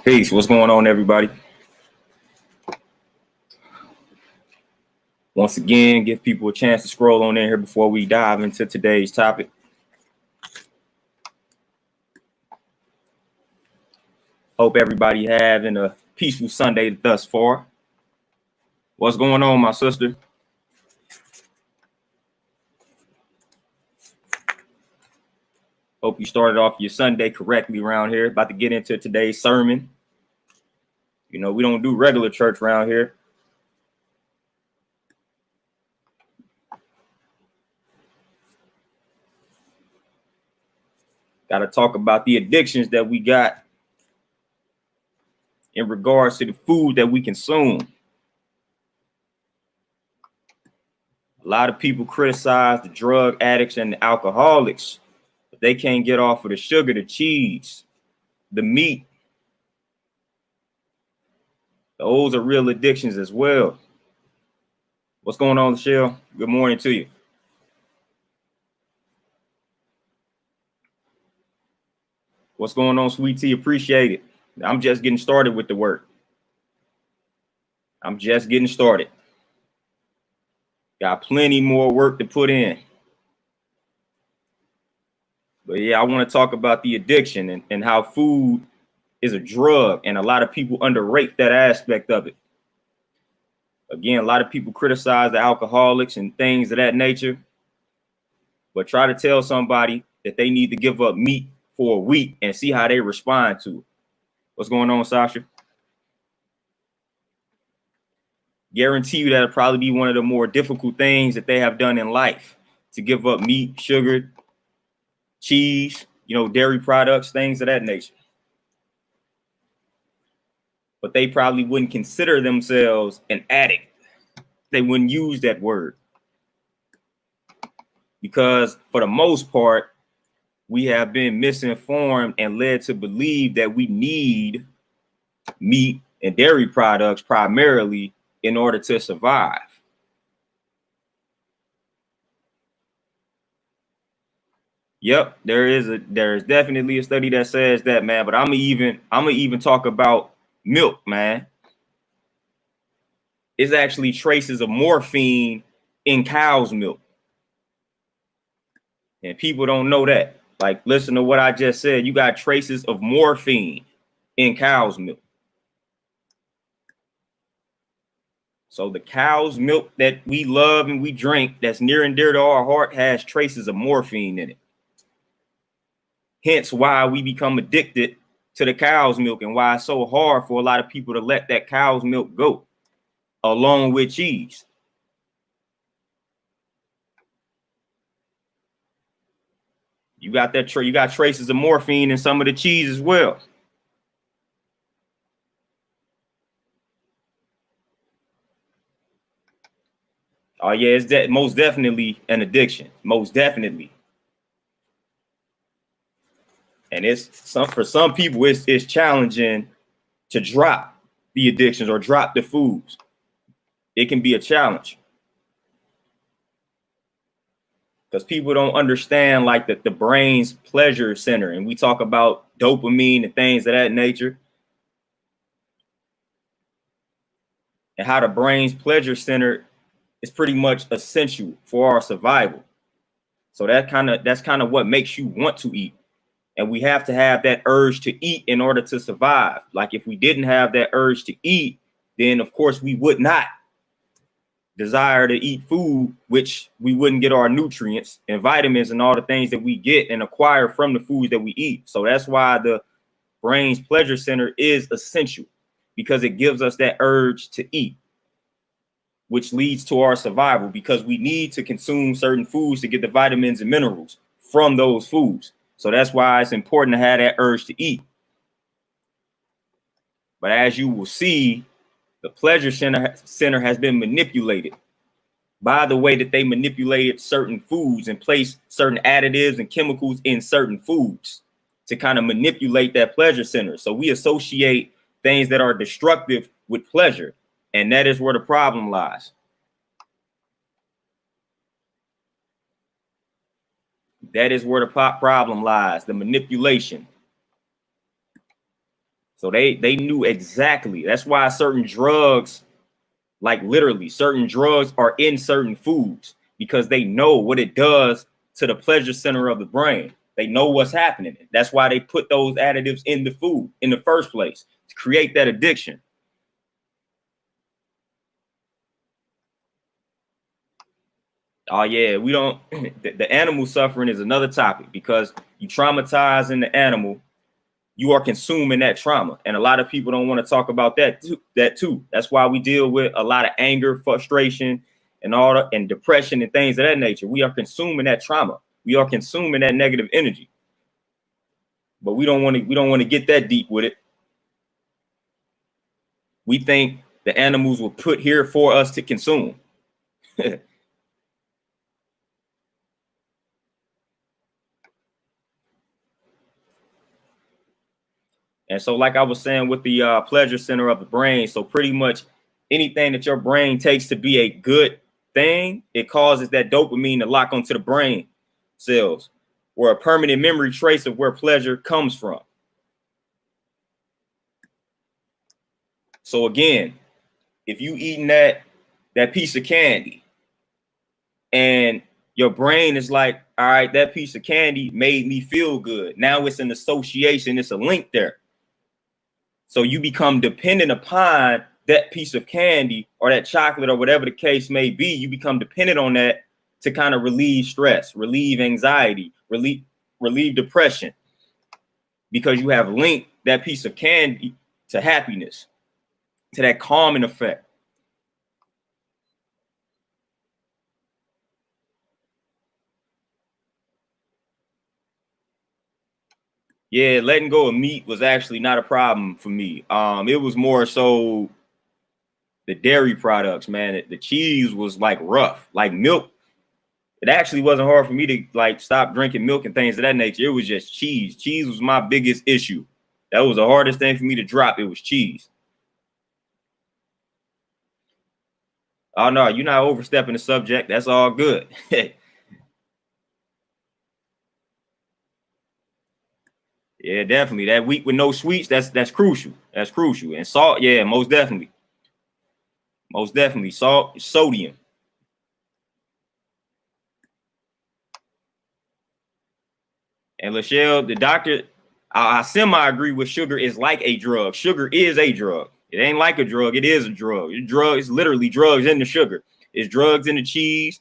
Peace. What's going on, everybody? Once again, give people a chance to scroll on in here before we dive into today's topic. Hope everybody having a peaceful Sunday thus far. What's going on, my sister? Hope you started off your Sunday correctly around here. About to get into today's sermon. You know, we don't do regular church around here. Got to talk about the addictions that we got in regards to the food that we consume. A lot of people criticize the drug addicts and the alcoholics, but they can't get off of the sugar, the cheese, the meat. Those are real addictions as well. What's going on, Michelle? Good morning to you. What's going on, Sweet Tea? Appreciate it. I'm just getting started with the work. I'm just getting started. Got plenty more work to put in. But yeah, I want to talk about the addiction and how food is a drug, and a lot of people underrate that aspect of it. Again, a lot of people criticize the alcoholics and things of that nature, but try to tell somebody that they need to give up meat for a week and see how they respond to it. What's going on, Sasha? Guarantee you that'll probably be one of the more difficult things that they have done in life, to give up meat, sugar, cheese, dairy products, things of that nature. But they probably wouldn't consider themselves an addict. They wouldn't use that word. Because for the most part, we have been misinformed and led to believe that we need meat and dairy products primarily in order to survive. Yep, there's definitely a study that says that, man. But I'm gonna even talk about milk, man. It's actually traces of morphine in cow's milk, and people don't know that. Like, listen to what I just said. You got traces of morphine in cow's milk. So the cow's milk that we love and we drink, that's near and dear to our heart, has traces of morphine in it. Hence why we become addicted to the cow's milk, and why it's so hard for a lot of people to let that cow's milk go, along with cheese. You got you got traces of morphine in some of the cheese as well. Oh yeah, it's most definitely an addiction, most definitely. And for some people, it's challenging to drop the addictions or drop the foods. It can be a challenge because people don't understand like the brain's pleasure center, and we talk about dopamine and things of that nature, and how the brain's pleasure center is pretty much essential for our survival. So that's kind of what makes you want to eat. And we have to have that urge to eat in order to survive. Like, if we didn't have that urge to eat, then of course we would not desire to eat food, which we wouldn't get our nutrients and vitamins and all the things that we get and acquire from the foods that we eat. So that's why the brain's pleasure center is essential, because it gives us that urge to eat, which leads to our survival, because we need to consume certain foods to get the vitamins and minerals from those foods. So that's why it's important to have that urge to eat. But as you will see, the pleasure center has been manipulated by the way that they manipulated certain foods and placed certain additives and chemicals in certain foods to kind of manipulate that pleasure center. So we associate things that are destructive with pleasure, and that is where the problem lies. That is where the problem lies, the manipulation. So they knew exactly. That's why certain drugs, like literally certain drugs, are in certain foods, because they know what it does to the pleasure center of the brain. They know what's happening. That's why they put those additives in the food in the first place, to create that addiction. Oh yeah, we don't. The animal suffering is another topic, because you traumatize in the animal, you are consuming that trauma, and a lot of people don't want to talk about that too. That's why we deal with a lot of anger, frustration, and all the, and depression and things of that nature. We are consuming that trauma. We are consuming that negative energy, but we don't want to. We don't want to get that deep with it. We think the animals were put here for us to consume. And so, like I was saying, with the pleasure center of the brain, so pretty much anything that your brain takes to be a good thing, it causes that dopamine to lock onto the brain cells, where a permanent memory trace of where pleasure comes from. So again, if you eating that piece of candy, and your brain is like, all right, that piece of candy made me feel good. Now it's an association, it's a link there. So you become dependent upon that piece of candy or that chocolate or whatever the case may be. You become dependent on that to kind of relieve stress, relieve anxiety, relieve depression, because you have linked that piece of candy to happiness, to that calming effect. Yeah, letting go of meat was actually not a problem for me. It was more so the dairy products, man. The cheese was like rough, like milk. It actually wasn't hard for me to like stop drinking milk and things of that nature. It was just cheese. Cheese was my biggest issue. That was the hardest thing for me to drop. It was cheese. Oh no, you're not overstepping the subject. That's all good. Yeah, definitely. That week with no sweets, that's crucial. That's crucial. And salt, yeah, most definitely. Most definitely. Salt, sodium. And Lachelle, the doctor, I semi agree with sugar is like a drug. Sugar is a drug. It ain't like a drug. It is a drug. It's literally drugs in the sugar. It's drugs in the cheese.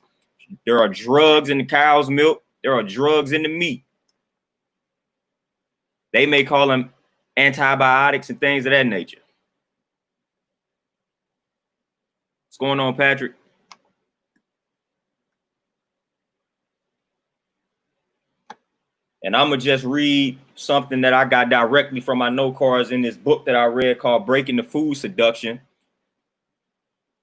There are drugs in the cow's milk. There are drugs in the meat. They may call them antibiotics and things of that nature. What's going on, Patrick? And I'm going to just read something that I got directly from my note cards in this book that I read called Breaking the Food Seduction.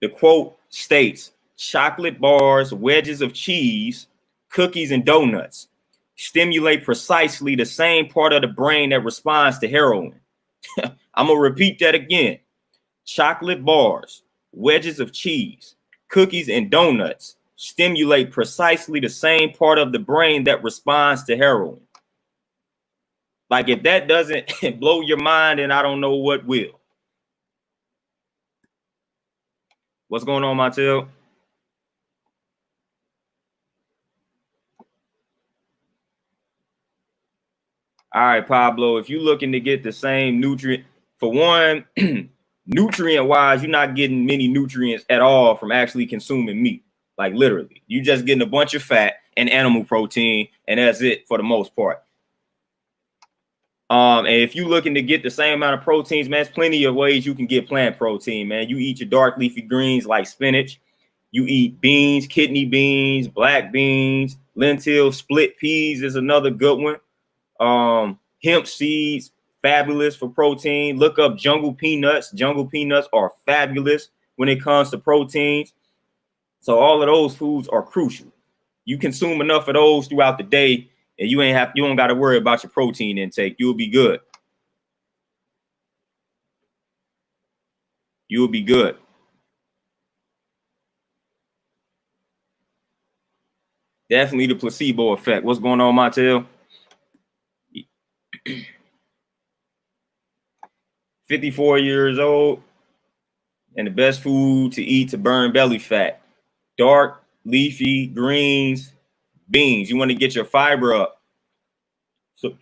The quote states, chocolate bars, wedges of cheese, cookies, and donuts stimulate precisely the same part of the brain that responds to heroin. I'm going to repeat that again. Chocolate bars, wedges of cheese, cookies, and donuts stimulate precisely the same part of the brain that responds to heroin. Like, if that doesn't blow your mind, then I don't know what will. What's going on, Montel? All right, Pablo, if you're looking to get the same nutrient, for one, nutrient wise, you're not getting many nutrients at all from actually consuming meat. Like, literally, you're just getting a bunch of fat and animal protein, and that's it for the most part. And if you're looking to get the same amount of proteins, man, there's plenty of ways you can get plant protein, man. You eat your dark leafy greens like spinach. You eat beans, kidney beans, black beans, lentils, split peas is another good one. Hemp seeds, fabulous for protein. Look up jungle peanuts. Jungle peanuts are fabulous when it comes to proteins. So all of those foods are crucial. You consume enough of those throughout the day, and you don't got to worry about your protein intake. You'll be good. You'll be good. Definitely the placebo effect. What's going on, Montel? 54 years old, and the best food to eat to burn belly fat: dark, leafy greens, beans. You want to get your fiber up.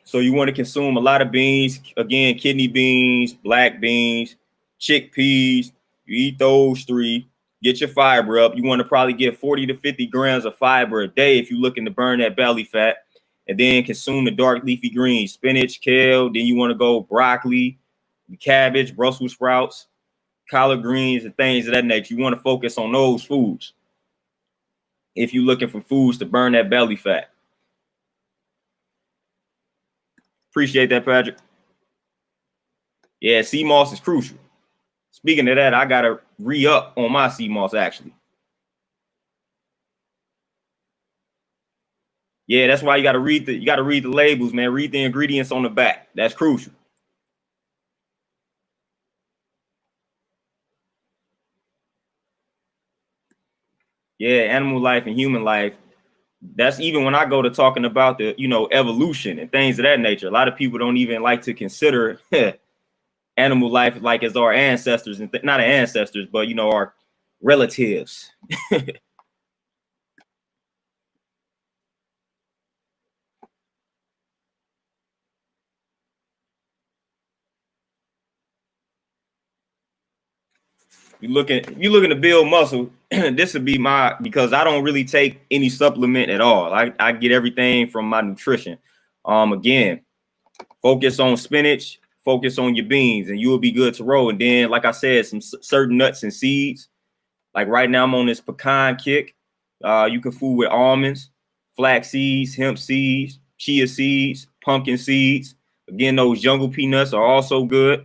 So you want to consume a lot of beans. Again, kidney beans, black beans, chickpeas. You eat those three, get your fiber up. You want to probably get 40 to 50 grams of fiber a day if you're looking to burn that belly fat. And then consume the dark leafy greens, spinach, kale. Then you want to go broccoli, cabbage, Brussels sprouts, collard greens, and things of that nature. You want to focus on those foods if you're looking for foods to burn that belly fat. Appreciate that, Patrick. Yeah, sea moss is crucial. Speaking of that, I gotta re-up on my sea moss actually. Yeah, that's why you gotta read the labels, man. Read the ingredients on the back. That's crucial. Yeah, animal life and human life. That's even when I go to talking about the, evolution and things of that nature. A lot of people don't even like to consider animal life like as our ancestors, and not our ancestors, but our relatives. You looking to build muscle, this would be because I don't really take any supplement at all. I get everything from my nutrition. Again, focus on spinach, focus on your beans, and you will be good to roll. And then, like I said, some certain nuts and seeds. Like right now, I'm on this pecan kick. You can fool with almonds, flax seeds, hemp seeds, chia seeds, pumpkin seeds. Again, those jungle peanuts are also good.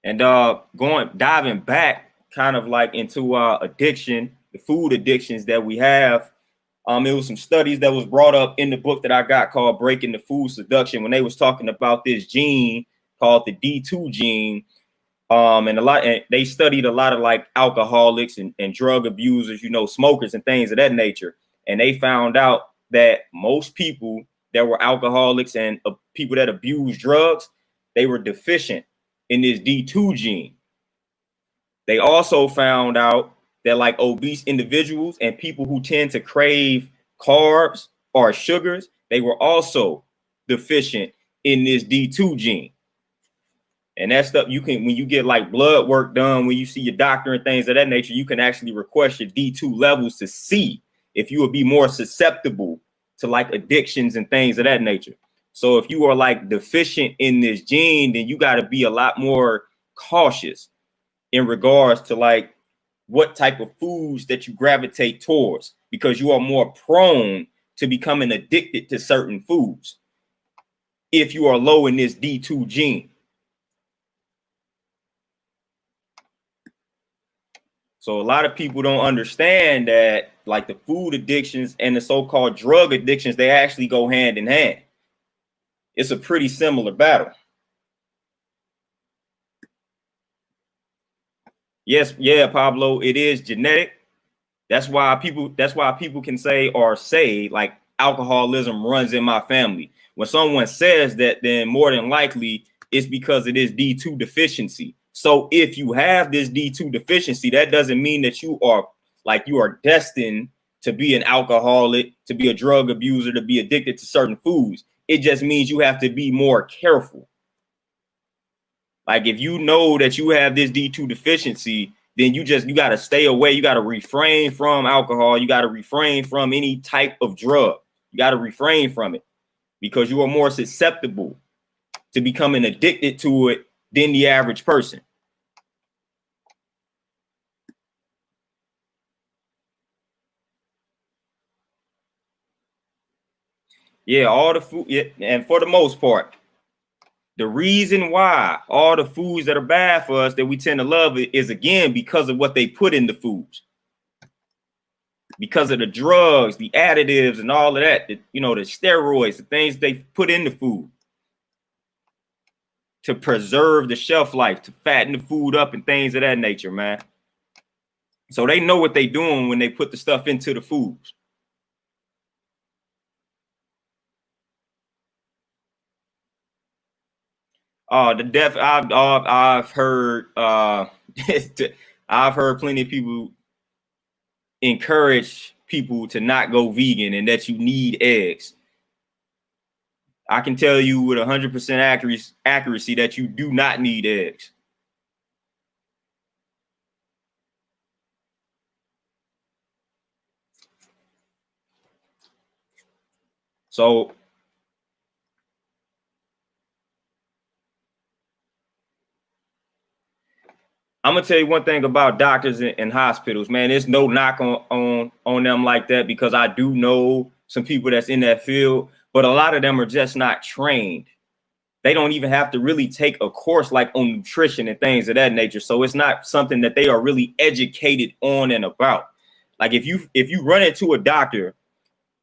And diving back kind of like into addiction, the food addictions that we have. It was some studies that was brought up in the book that I got called Breaking the Food Seduction, when they was talking about this gene called the D2 gene. And they studied a lot of like alcoholics and drug abusers, smokers and things of that nature. And they found out that most people that were alcoholics and people that abused drugs, they were deficient in this D2 gene. They also found out that like obese individuals and people who tend to crave carbs or sugars, they were also deficient in this D2 gene. And that stuff you can, when you get like blood work done, when you see your doctor and things of that nature, you can actually request your D2 levels to see if you would be more susceptible to like addictions and things of that nature. So if you are like deficient in this gene, then you got to be a lot more cautious in regards to like what type of foods that you gravitate towards, because you are more prone to becoming addicted to certain foods if you are low in this D2 gene. So a lot of people don't understand that like the food addictions and the so-called drug addictions, they actually go hand in hand. It's a pretty similar battle. Yes, yeah, Pablo, it is genetic. That's why people can say like alcoholism runs in my family. When someone says that, then more than likely it's because it is D2 deficiency. So if you have this D2 deficiency, that doesn't mean that you are destined to be an alcoholic, to be a drug abuser, to be addicted to certain foods. It just means you have to be more careful. Like if you know that you have this D2 deficiency, then you got to stay away. You got to refrain from alcohol. You got to refrain from any type of drug. You got to refrain from it because you are more susceptible to becoming addicted to it than the average person. Yeah, all the food, yeah, and for the most part, the reason why all the foods that are bad for us that we tend to love it is again because of what they put in the foods. Because of the drugs, the additives, and all of that, the steroids, the things they put in the food to preserve the shelf life, to fatten the food up, and things of that nature, man. So they know what they're doing when they put the stuff into the foods. The death I've heard I've heard plenty of people encourage people to not go vegan and that you need eggs. I can tell you with 100% accuracy that you do not need eggs. So I'm gonna tell you one thing about doctors and hospitals, man. There's no knock on them like that, because I do know some people that's in that field, but a lot of them are just not trained. They don't even have to really take a course like on nutrition and things of that nature. So it's not something that they are really educated on and about. Like if you run into a doctor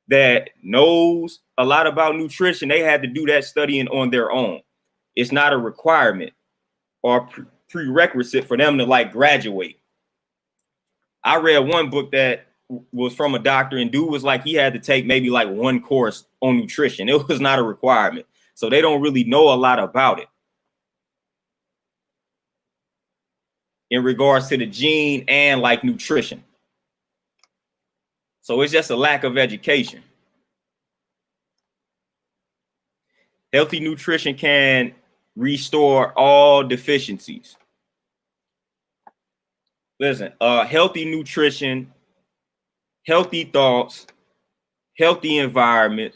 that knows a lot about nutrition, they had to do that studying on their own. It's not a requirement or prerequisite for them to like graduate. I read one book that was from a doctor, and dude was like he had to take maybe like one course on nutrition. It was not a requirement. So they don't really know a lot about it in regards to the gene and like nutrition. So it's just a lack of education. Healthy nutrition can restore all deficiencies. Listen, healthy nutrition, healthy thoughts, healthy environment,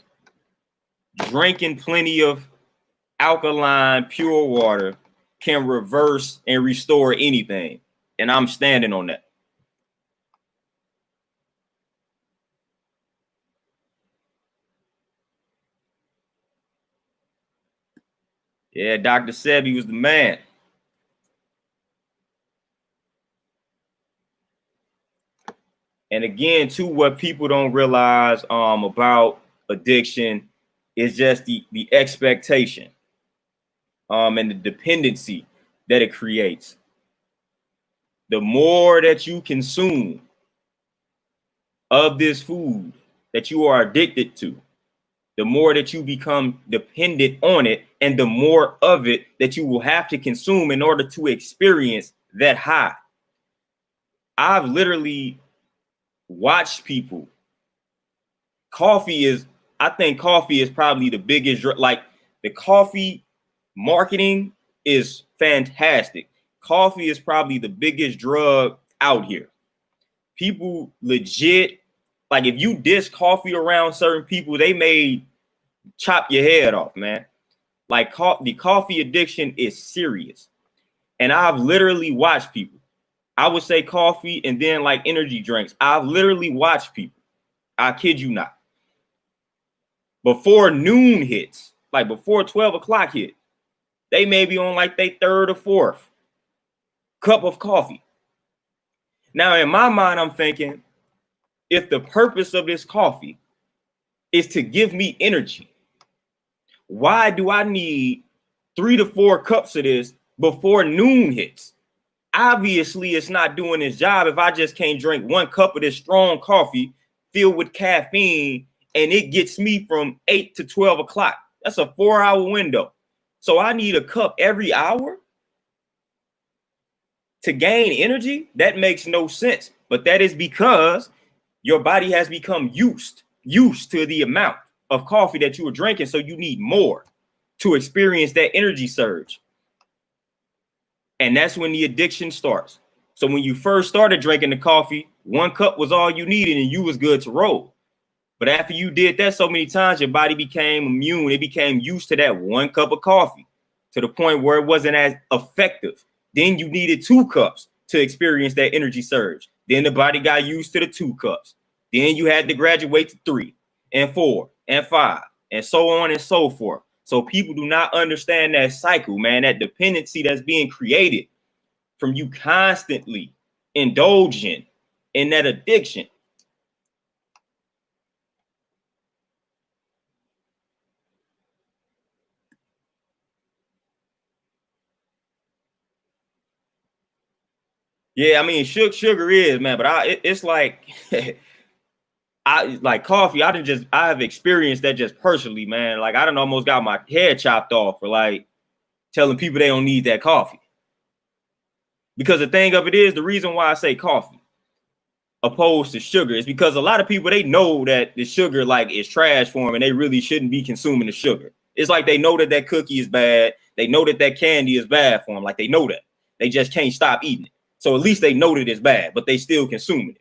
drinking plenty of alkaline, pure water can reverse and restore anything. And I'm standing on that. Yeah, Dr. Sebi was the man. And again, too, what people don't realize about addiction is just the expectation and the dependency that it creates. The more that you consume of this food that you are addicted to, the more that you become dependent on it, and the more of it that you will have to consume in order to experience that high. I've literally watched people. I think coffee is probably the biggest, like the coffee marketing is fantastic. Coffee is probably the biggest drug out here. People legit, like if you dish coffee around certain people, they may chop your head off, man. Like the coffee addiction is serious. And I've literally watched people. I would say coffee and then like energy drinks. I've literally watched people. I kid you not. Before noon hits, like before 12 o'clock hit, they may be on like their third or fourth cup of coffee. Now, in my mind, I'm thinking, if the purpose of this coffee is to give me energy, why do I need 3 to 4 cups of this before noon hits? Obviously, it's not doing its job if I just can't drink 1 cup of this strong coffee filled with caffeine and it gets me from 8 to 12 o'clock. That's a 4-hour window. So I need a cup every hour to gain energy? That makes no sense. But that is because your body has become used to the amount of coffee that you were drinking. So you need more to experience that energy surge. And that's when the addiction starts. So when you first started drinking the coffee, 1 cup was all you needed and you was good to roll. But after you did that so many times, your body became immune. It became used to that 1 cup of coffee to the point where it wasn't as effective. Then you needed 2 cups to experience that energy surge. Then the body got used to the 2 cups. Then you had to graduate to 3 and 4 and 5 and so on and so forth. So people do not understand that cycle, man, that dependency that's being created from you constantly indulging in that addiction. Yeah, I mean, sugar is, man, but it's like I like coffee. I have experienced that just personally, man. Like I done almost got my head chopped off for like telling people they don't need that coffee. Because the thing of it is, the reason why I say coffee opposed to sugar is because a lot of people, they know that the sugar like is trash for them and they really shouldn't be consuming the sugar. It's like they know that that cookie is bad. They know that that candy is bad for them. Like they know that. They just can't stop eating it. So at least they know that it's bad, but they still consuming it.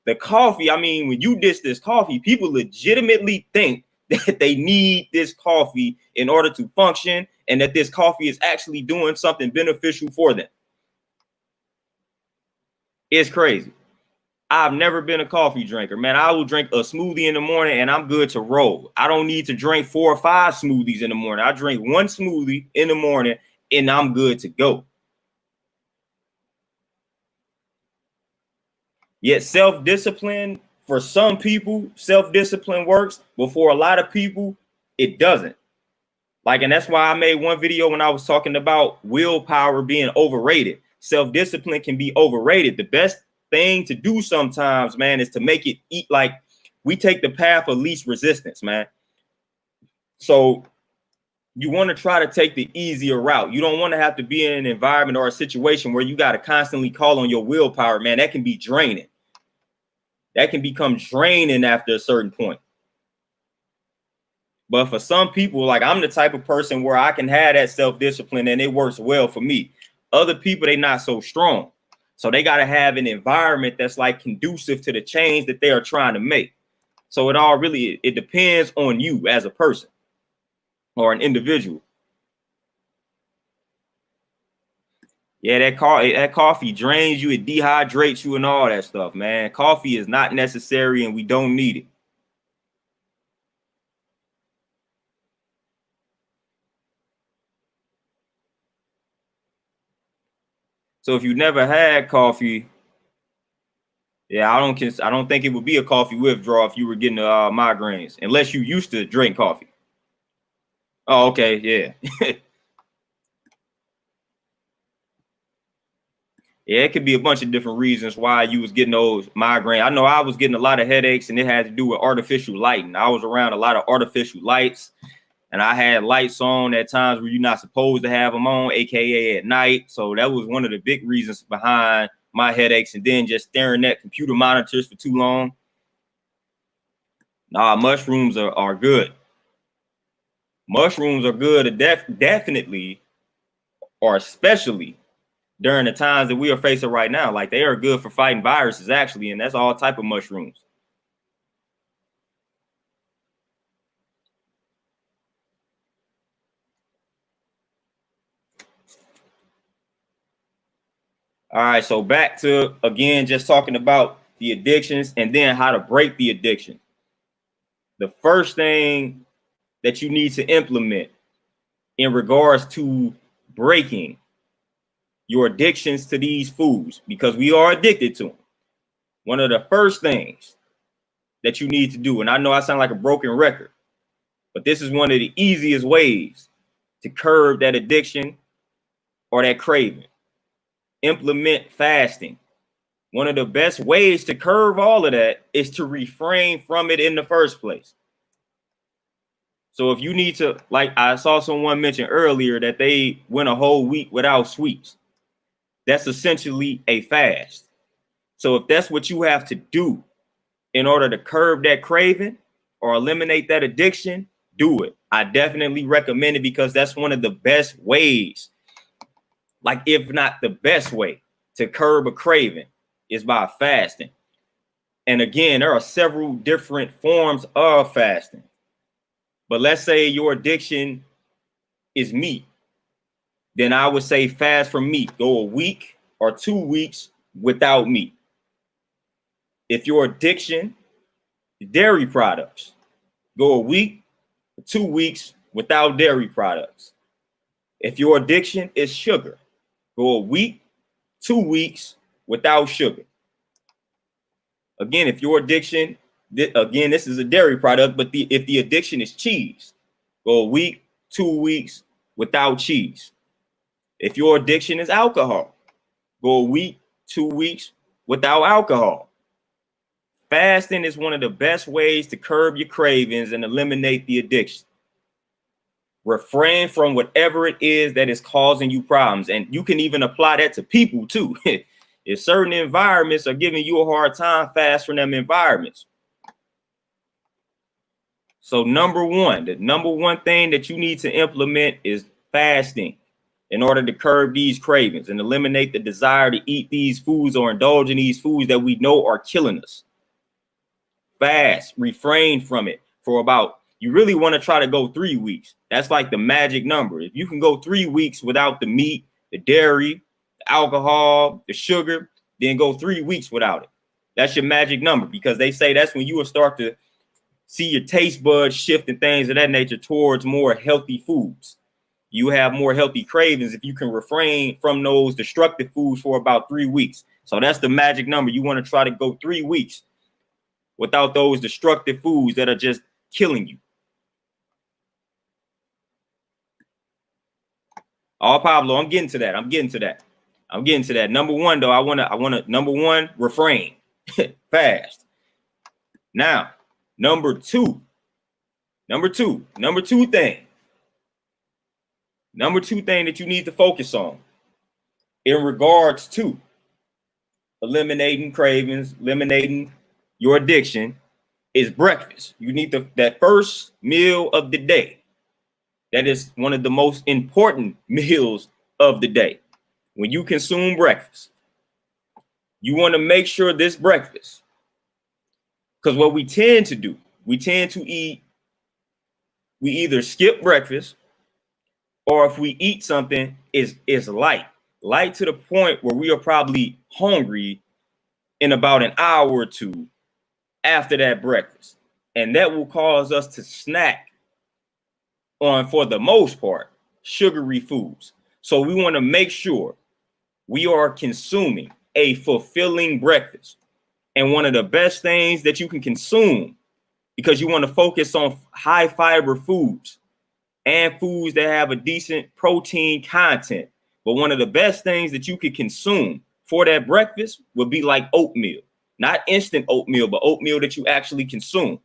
The coffee, I mean, when you dish this coffee, people legitimately think that they need this coffee in order to function and that this coffee is actually doing something beneficial for them. It's crazy. I've never been a coffee drinker, man. I will drink a smoothie in the morning and I'm good to roll. I don't need to drink 4 or 5 smoothies in the morning. I drink one smoothie in the morning and I'm good to go. Yet self-discipline, for some people, self-discipline works, but for a lot of people, it doesn't. Like, and that's why I made one video when I was talking about willpower being overrated. Self-discipline can be overrated. The best thing to do sometimes, man, is to make it eat like we take the path of least resistance, man. So you want to try to take the easier route. You don't want to have to be in an environment or a situation where you got to constantly call on your willpower, man. That can be draining. That can become draining after a certain point. But for some people, like I'm the type of person where I can have that self-discipline and it works well for me. Other people, they not so strong. So they got to have an environment that's like conducive to the change that they are trying to make. So it all really, it depends on you as a person or an individual. Yeah, that coffee drains you, it dehydrates you and all that stuff, man. Coffee is not necessary and we don't need it. So if you never had coffee, yeah, I don't think it would be a coffee withdrawal if you were getting migraines, unless you used to drink coffee. Oh, okay, yeah. Yeah, it could be a bunch of different reasons why you was getting those migraines. I know I was getting a lot of headaches and it had to do with artificial lighting. I was around a lot of artificial lights and I had lights on at times where you're not supposed to have them on, AKA at night. So that was one of the big reasons behind my headaches. And then just staring at computer monitors for too long. Nah, mushrooms are good. Mushrooms are good, definitely, or especially during the times that we are facing right now. Like they are good for fighting viruses, actually, and that's all type of mushrooms. All right, so back to again, just talking about the addictions and then how to break the addiction. The first thing that you need to implement in regards to breaking your addictions to these foods, because we are addicted to them. One of the first things that you need to do, and I know I sound like a broken record, but this is one of the easiest ways to curb that addiction or that craving. Implement fasting. One of the best ways to curb all of that is to refrain from it in the first place. So if you need to, like I saw someone mention earlier that they went a whole week without sweets, that's essentially a fast. So if that's what you have to do in order to curb that craving or eliminate that addiction, do it. I definitely recommend it because that's one of the best ways, like if not the best way to curb a craving is by fasting. And again, there are several different forms of fasting. But let's say your addiction is meat, then I would say fast from meat. Go a week or 2 weeks without meat. If your addiction is dairy products, go a week or 2 weeks without dairy products. If your addiction is sugar, go a week, 2 weeks without sugar. Again, if your addiction, again, this is a dairy product, but if the addiction is cheese, go a week, 2 weeks without cheese. If your addiction is alcohol, go a week, 2 weeks without alcohol. Fasting is one of the best ways to curb your cravings and eliminate the addiction. Refrain from whatever it is that is causing you problems. And you can even apply that to people too. If certain environments are giving you a hard time, fast from them environments. So the number one thing that you need to implement is fasting in order to curb these cravings and eliminate the desire to eat these foods or indulge in these foods that we know are killing us. Fast, refrain from it for about, you really want to try to go 3 weeks. That's like the magic number. If you can go 3 weeks without the meat, the dairy, the alcohol, the sugar, then go 3 weeks without it. That's your magic number, because they say that's when you will start to see your taste buds shift and things of that nature towards more healthy foods. You have more healthy cravings if you can refrain from those destructive foods for about 3 weeks. So that's the magic number. You want to try to go 3 weeks without those destructive foods that are just killing you. Oh, Pablo, I'm getting to that. Number one, though, I want to number one, refrain. Fast. Now, number two thing that you need to focus on in regards to eliminating cravings, eliminating your addiction, is breakfast. You need that first meal of the day. That is one of the most important meals of the day. When you consume breakfast, you want to make sure this breakfast, because what we tend to do, we either skip breakfast, or if we eat something, is light to the point where we are probably hungry in about an hour or two after that breakfast. And that will cause us to snack on, for the most part, sugary foods. So we want to make sure we are consuming a fulfilling breakfast. And one of the best things that you can consume, because you want to focus on high fiber foods and foods that have a decent protein content. But one of the best things that you could consume for that breakfast would be like oatmeal. Not instant oatmeal, but oatmeal that you actually consume.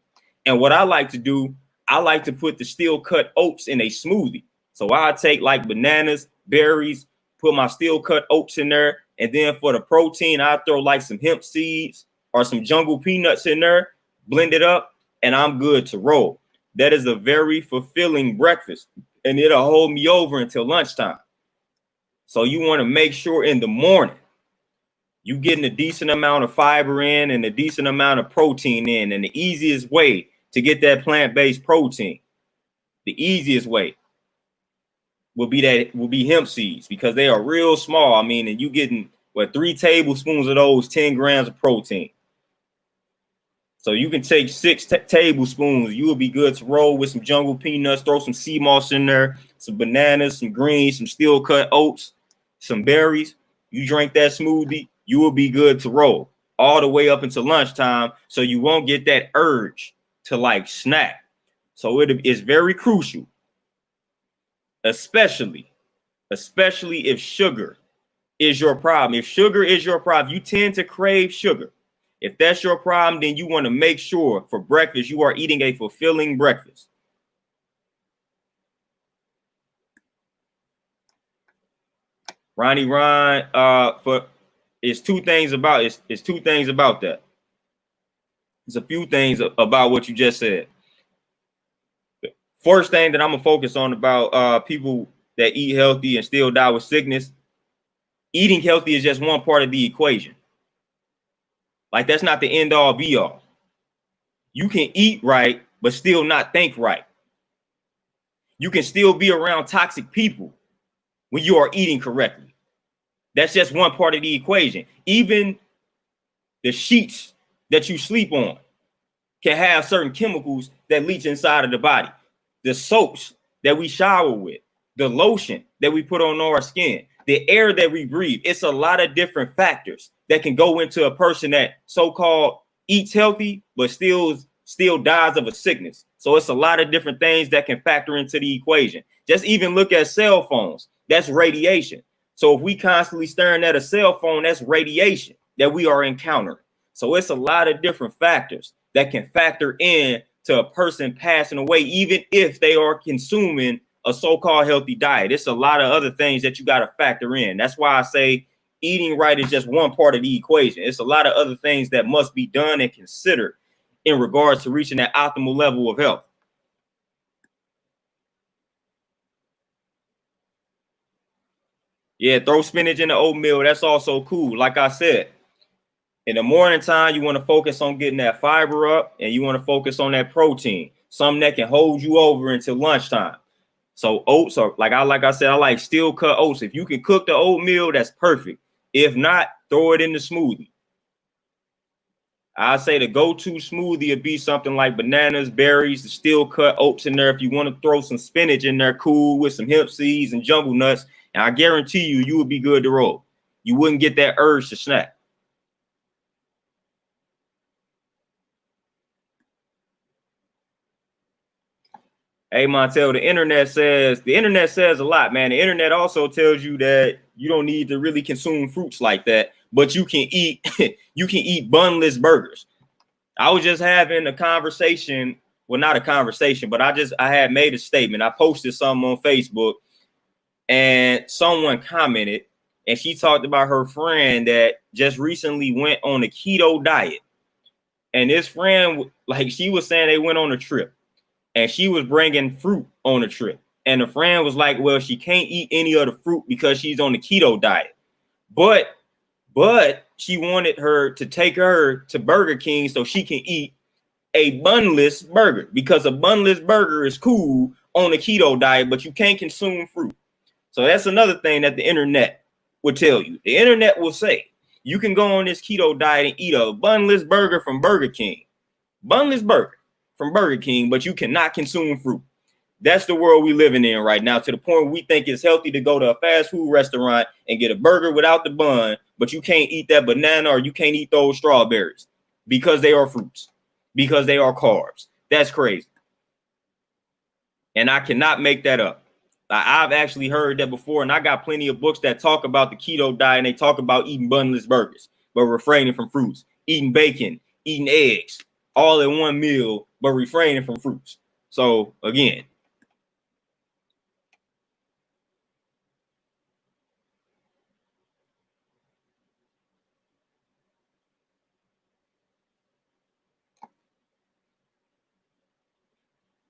And what I like to do, I like to put the steel cut oats in a smoothie. So I take like bananas, berries, put my steel cut oats in there. And then for the protein, I throw like some hemp seeds or some jungle peanuts in there, blend it up, and I'm good to roll. That is a very fulfilling breakfast, and it'll hold me over until lunchtime. So you want to make sure in the morning you getting a decent amount of fiber in and a decent amount of protein in. And the easiest way to get that plant-based protein, the easiest way will be hemp seeds, because they are real small. I mean, and you getting 3 tablespoons of those, 10 grams of protein. So you can take 6 tablespoons. You will be good to roll with some jungle peanuts, throw some sea moss in there, some bananas, some greens, some steel cut oats, some berries. You drink that smoothie, you will be good to roll all the way up until lunchtime. So you won't get that urge to like snack. So it is very crucial, especially if sugar is your problem. If sugar is your problem, you tend to crave sugar. If that's your problem, then you want to make sure for breakfast you are eating a fulfilling breakfast. Ronnie Ron, it's two things about that. There's a few things about what you just said. First thing that I'm gonna focus on about people that eat healthy and still die with sickness. Eating healthy is just one part of the equation. Like, that's not the end all be all. You can eat right, but still not think right. You can still be around toxic people when you are eating correctly. That's just one part of the equation. Even the sheets that you sleep on can have certain chemicals that leach inside of the body. The soaps that we shower with, the lotion that we put on our skin, the air that we breathe. It's a lot of different factors that can go into a person that so-called eats healthy, but still dies of a sickness. So it's a lot of different things that can factor into the equation. Just even look at cell phones. That's radiation. So if we constantly staring at a cell phone, that's radiation that we are encountering. So it's a lot of different factors that can factor in to a person passing away, even if they are consuming a so-called healthy diet. It's a lot of other things that you got to factor in. That's why I say eating right is just one part of the equation. It's a lot of other things that must be done and considered in regards to reaching that optimal level of health. Yeah, throw spinach in the oatmeal. That's also cool. Like I said, in the morning time, you want to focus on getting that fiber up, and you want to focus on that protein, something that can hold you over until lunchtime. So oats are like I said, I like steel cut oats. If you can cook the oatmeal, that's perfect. If not, throw it in the smoothie. I say the go-to smoothie would be something like bananas, berries, the steel cut oats in there. If you want to throw some spinach in there, cool, with some hemp seeds and jungle nuts, and I guarantee you would be good to roll. You wouldn't get that urge to snack. Hey, Montel, the internet says a lot, man. The internet also tells you that you don't need to really consume fruits like that, but you can eat you can eat bunless burgers. I was just having a conversation, well, not a conversation, but I had made a statement. I posted something on Facebook, and someone commented, and she talked about her friend that just recently went on a keto diet. And this friend, like she was saying, they went on a trip, and she was bringing fruit on the trip. And the friend was like, well, she can't eat any of the fruit because she's on the keto diet. But she wanted her to take her to Burger King so she can eat a bunless burger, because a bunless burger is cool on the keto diet, but you can't consume fruit. So that's another thing that the internet would tell you. The internet will say, you can go on this keto diet and eat a bunless burger from Burger King. Bunless burger from Burger King, but you cannot consume fruit. That's the world we living in right now, to the point where we think it's healthy to go to a fast food restaurant and get a burger without the bun, but you can't eat that banana or you can't eat those strawberries because they are fruits, because they are carbs. That's crazy. And I cannot make that up. I've actually heard that before, and I got plenty of books that talk about the keto diet, and they talk about eating bunless burgers, but refraining from fruits, eating bacon, eating eggs, all in one meal, but refraining from fruits. So again,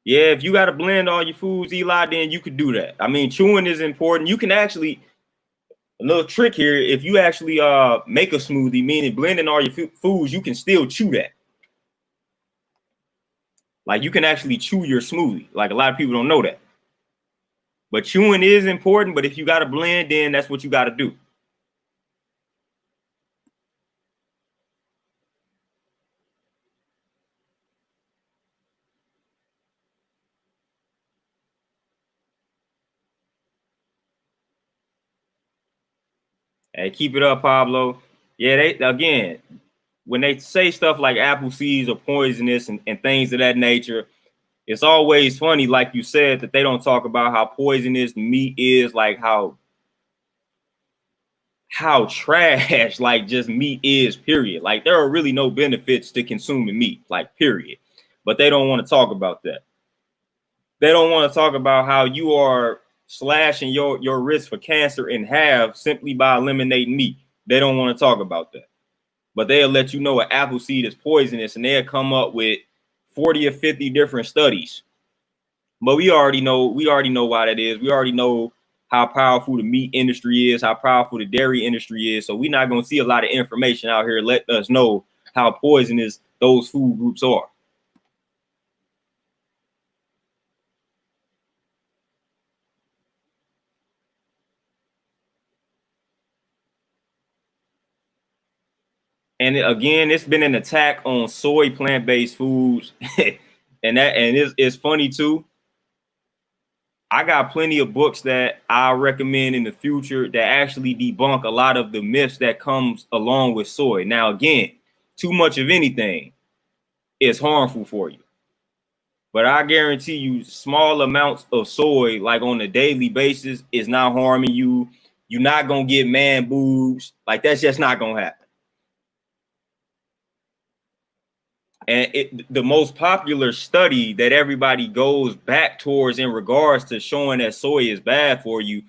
yeah, if you got to blend all your foods, Eli, then you could do that. I mean, chewing is important. You can actually, a little trick here, if you actually make a smoothie, meaning blending all your foods, you can still chew that. Like you can actually chew your smoothie. Like a lot of people don't know that. But chewing is important, but if you got to blend, then that's what you got to do. Hey, keep it up, Pablo. Yeah, they again, when they say stuff like apple seeds are poisonous and things of that nature, it's always funny, like you said, that they don't talk about how poisonous meat is, like how trash like just meat is, period. Like there are really no benefits to consuming meat, like period. But they don't want to talk about that. They don't want to talk about how you are slashing your risk for cancer in half simply by eliminating meat. They don't want to talk about that. But they'll let you know an apple seed is poisonous, and they'll come up with 40 or 50 different studies. But we already know why that is. We already know how powerful the meat industry is, how powerful the dairy industry is. So we're not going to see a lot of information out here letting us know how poisonous those food groups are. And again, it's been an attack on soy plant-based foods. and it's funny too. I got plenty of books that I recommend in the future that actually debunk a lot of the myths that comes along with soy. Now, again, too much of anything is harmful for you. But I guarantee you small amounts of soy, like on a daily basis, is not harming you. You're not gonna get man boobs. Like, that's just not gonna happen. And the most popular study that everybody goes back towards in regards to showing that soy is bad for you,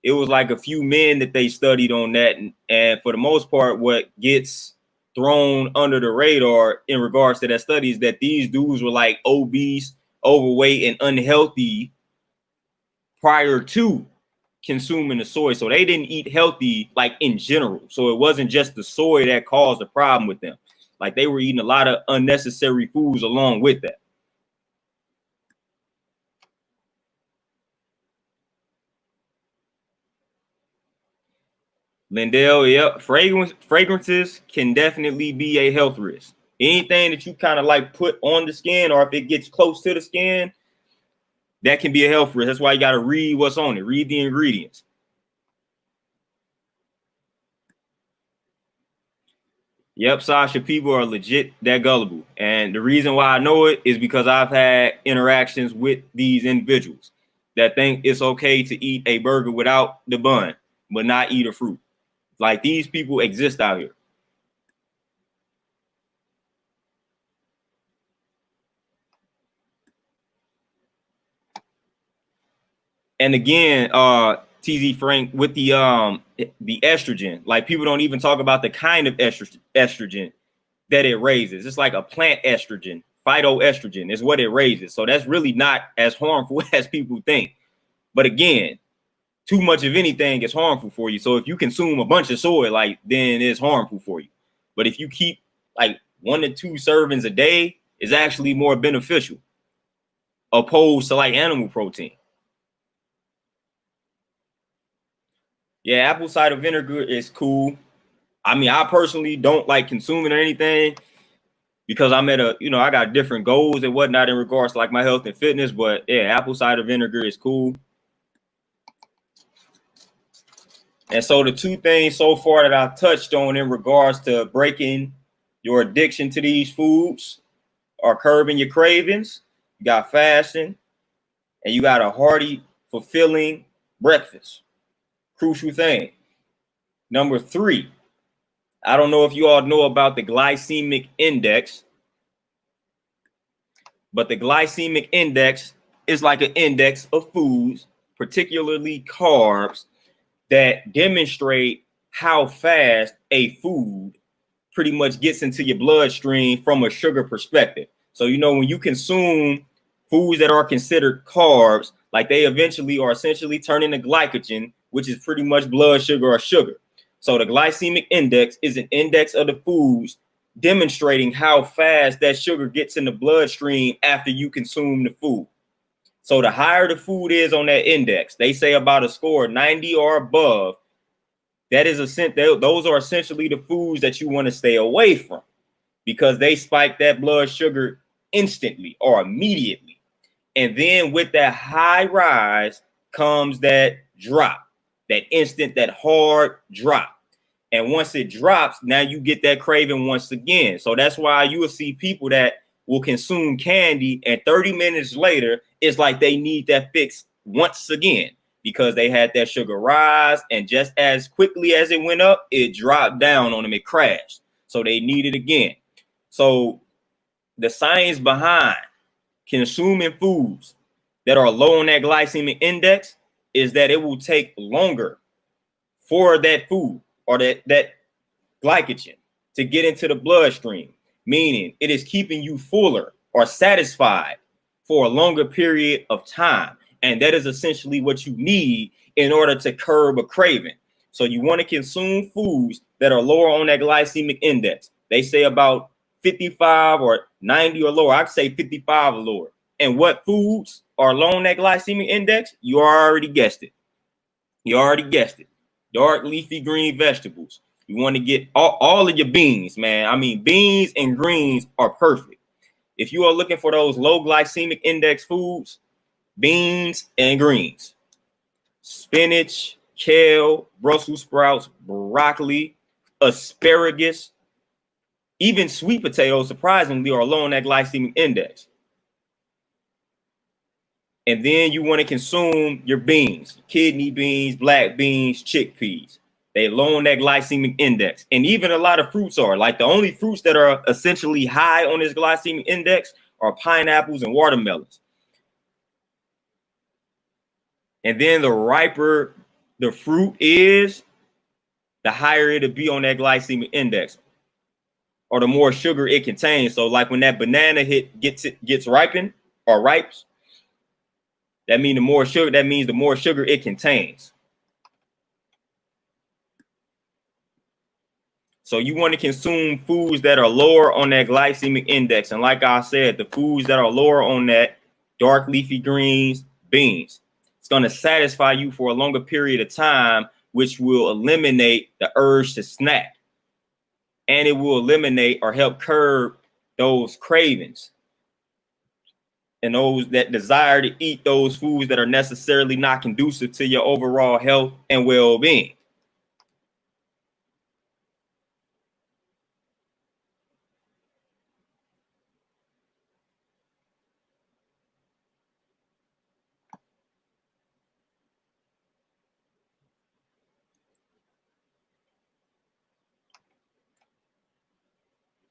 it was like a few men that they studied on that. And for the most part, what gets thrown under the radar in regards to that study is that these dudes were like obese, overweight, and unhealthy prior to consuming the soy. So they didn't eat healthy, like, in general. So it wasn't just the soy that caused the problem with them. Like, they were eating a lot of unnecessary foods along with that. Lindell, yep. Fragrances can definitely be a health risk. Anything that you kind of like put on the skin, or if it gets close to the skin, that can be a health risk. That's why you got to read what's on it. Read the ingredients. Yep, Sasha, people are legit that gullible. And the reason why I know it is because I've had interactions with these individuals that think it's okay to eat a burger without the bun, but not eat a fruit. Like, these people exist out here. And again, TZ Frank, with the estrogen, like, people don't even talk about the kind of estrogen that it raises. It's like a plant estrogen, phytoestrogen is what it raises. So that's really not as harmful as people think. But again, too much of anything is harmful for you. So if you consume a bunch of soy, like, then it's harmful for you. But if you keep like 1 to 2 servings a day, is actually more beneficial opposed to like animal protein. Yeah, apple cider vinegar is cool. I mean, I personally don't like consuming or anything because I'm at I got different goals and whatnot in regards to like my health and fitness. But yeah, apple cider vinegar is cool. And so the two things so far that I've touched on in regards to breaking your addiction to these foods are curbing your cravings. You got fasting, and you got a hearty, fulfilling breakfast. Crucial thing. Number 3, I don't know if you all know about the glycemic index, but the glycemic index is like an index of foods, particularly carbs, that demonstrate how fast a food pretty much gets into your bloodstream from a sugar perspective. So, when you consume foods that are considered carbs, like, they eventually are essentially turning to glycogen, which is pretty much blood sugar or sugar. So the glycemic index is an index of the foods demonstrating how fast that sugar gets in the bloodstream after you consume the food. So the higher the food is on that index, they say about a score of 90 or above, those are essentially the foods that you want to stay away from because they spike that blood sugar instantly or immediately. And then with that high rise comes that drop, that instant, that hard drop. And once it drops, now you get that craving once again. So that's why you will see people that will consume candy and 30 minutes later, it's like they need that fix once again because they had that sugar rise. And just as quickly as it went up, it dropped down on them. It crashed. So they need it again. So the science behind consuming foods that are low on that glycemic index is that it will take longer for that food or that glycogen to get into the bloodstream, meaning it is keeping you fuller or satisfied for a longer period of time. And that is essentially what you need in order to curb a craving. So you want to consume foods that are lower on that glycemic index. They say about 55 or 90 or lower. I'd say 55 or lower. And what foods are low on that glycemic index? You already guessed it. Dark leafy green vegetables. You want to get all of your beans, man. I mean, beans and greens are perfect. If you are looking for those low glycemic index foods, beans and greens, spinach, kale, Brussels sprouts, broccoli, asparagus, even sweet potatoes, surprisingly, are low on that glycemic index. And then you want to consume your beans, kidney beans, black beans, chickpeas. They low on that glycemic index. And even a lot of fruits are. Like the only fruits that are essentially high on this glycemic index are pineapples and watermelons. And then the riper the fruit is, the higher it'll be on that glycemic index, or the more sugar it contains. So like when that banana gets ripened or ripes, that means the more sugar it contains. So you want to consume foods that are lower on that glycemic index. And like I said, the foods that are lower on that, dark leafy greens, beans, it's going to satisfy you for a longer period of time, which will eliminate the urge to snack. And it will eliminate or help curb those cravings and those that desire to eat those foods that are necessarily not conducive to your overall health and well-being.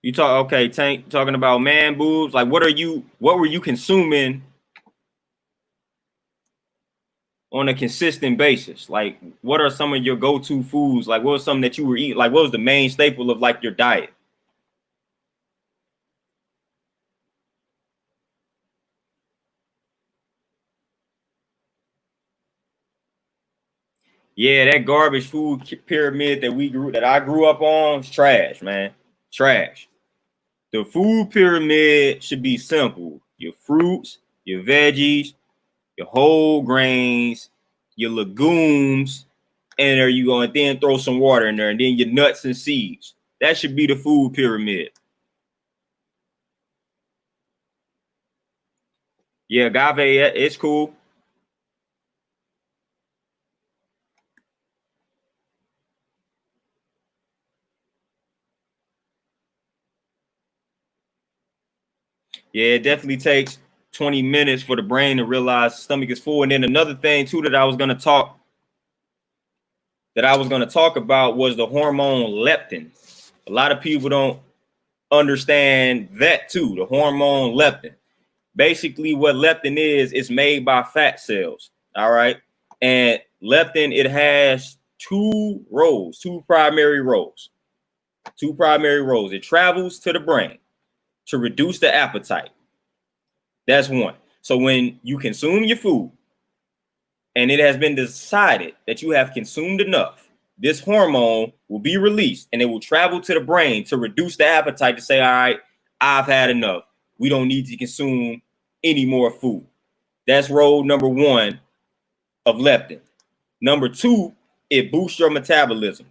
You talk, okay, Tank, talking about man boobs. Like, what were you consuming on a consistent basis? Like, what are some of your go-to foods? Like, what was something that you were eating? Like, what was the main staple of like your diet? Yeah, that garbage food pyramid that I grew up on is trash, man. Trash. The food pyramid should be simple. Your fruits, your veggies, your whole grains, your legumes, and there you go, and then throw some water in there, and then your nuts and seeds. That should be the food pyramid. Yeah, agave, it's cool. Yeah, it definitely takes 20 minutes for the brain to realize the stomach is full. And then another thing too that I was gonna talk about was the hormone leptin. A lot of people don't understand that too. The hormone leptin. Basically, what leptin is, it's made by fat cells. All right, and leptin, it has two primary roles. Two primary roles. It travels to the brain to reduce the appetite. That's one. So when you consume your food and it has been decided that you have consumed enough, this hormone will be released and it will travel to the brain to reduce the appetite, to say, all right, I've had enough. We don't need to consume any more food. That's role number one of leptin. Number two, it boosts your metabolism.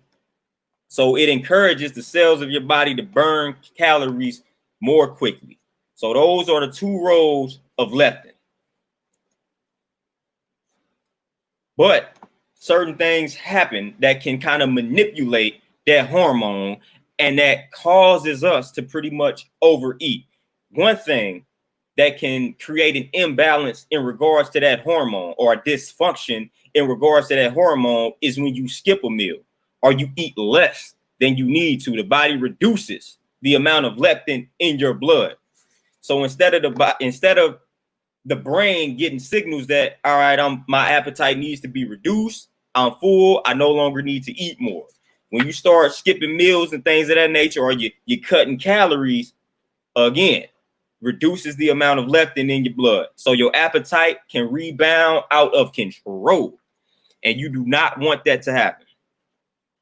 So it encourages the cells of your body to burn calories more quickly. So those are the two roles of leptin. But certain things happen that can kind of manipulate that hormone, and that causes us to pretty much overeat. One thing that can create an imbalance in regards to that hormone, or a dysfunction in regards to that hormone, is when you skip a meal or you eat less than you need to. The body reduces the amount of leptin in your blood. So instead of the brain getting signals that, all right, my appetite needs to be reduced, I'm full, I no longer need to eat more. When you start skipping meals and things of that nature, or you're cutting calories, again, reduces the amount of leptin in your blood. So your appetite can rebound out of control. And you do not want that to happen.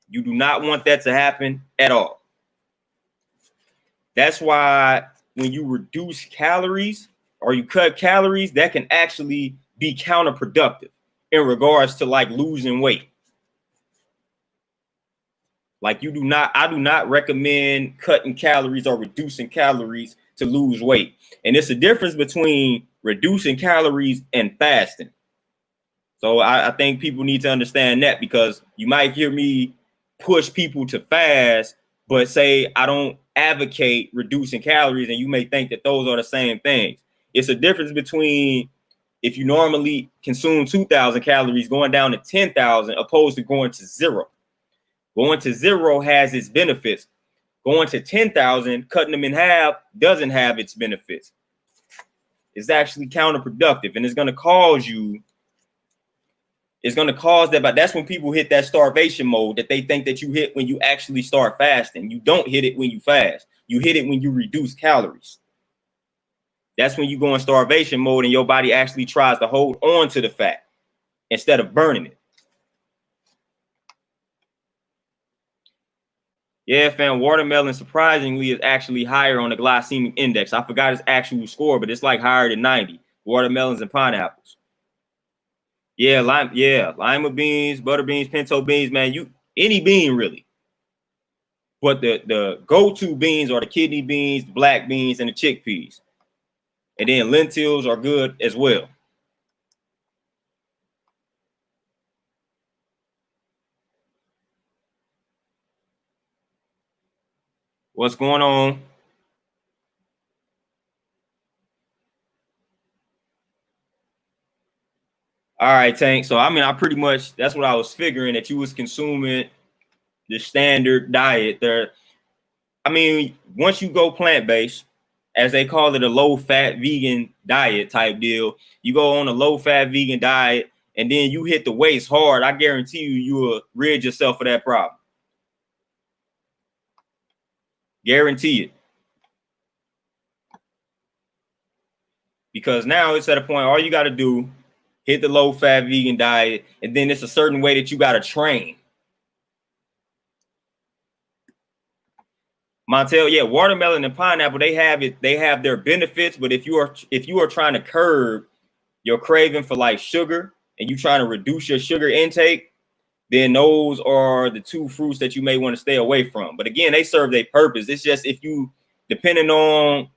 You do not want that to happen at all. That's why when you reduce calories or you cut calories, that can actually be counterproductive in regards to like losing weight. Like I do not recommend cutting calories or reducing calories to lose weight. And it's a difference between reducing calories and fasting. So I think people need to understand that, because you might hear me push people to fast, but say I don't advocate reducing calories, and you may think that those are the same things. It's a difference between if you normally consume 2,000 calories, going down to 10,000 opposed to going to 0. Going to 0 has its benefits. Going to 10,000, cutting them in half, doesn't have its benefits. It's actually counterproductive, and it's going to cause that. But that's when people hit that starvation mode that they think that you hit when you actually start fasting. You don't hit it when you fast. You hit it when you reduce calories. That's when you go in starvation mode and your body actually tries to hold on to the fat instead of burning it. Yeah, fam, watermelon surprisingly is actually higher on the glycemic index. I forgot its actual score, but it's like higher than 90. Watermelons and pineapples. Yeah, lima beans, butter beans, pinto beans, man, any bean really. But the go-to beans are the kidney beans, the black beans, and the chickpeas. And then lentils are good as well. What's going on? All right, Tank. So, I mean, that's what I was figuring, that you was consuming the standard diet there. I mean, once you go plant-based, as they call it, a low-fat vegan diet type deal, you go on a low-fat vegan diet, and then you hit the weights hard, I guarantee you will rid yourself of that problem. Guarantee it. Because now it's at a point, all you got to do, hit the low-fat vegan diet, and then it's a certain way that you got to train. Montel, yeah, watermelon and pineapple, they have their benefits, but if you are trying to curb your craving for like sugar and you trying to reduce your sugar intake, then those are the two fruits that you may want to stay away from. But again, they serve their purpose. It's just, if you, depending on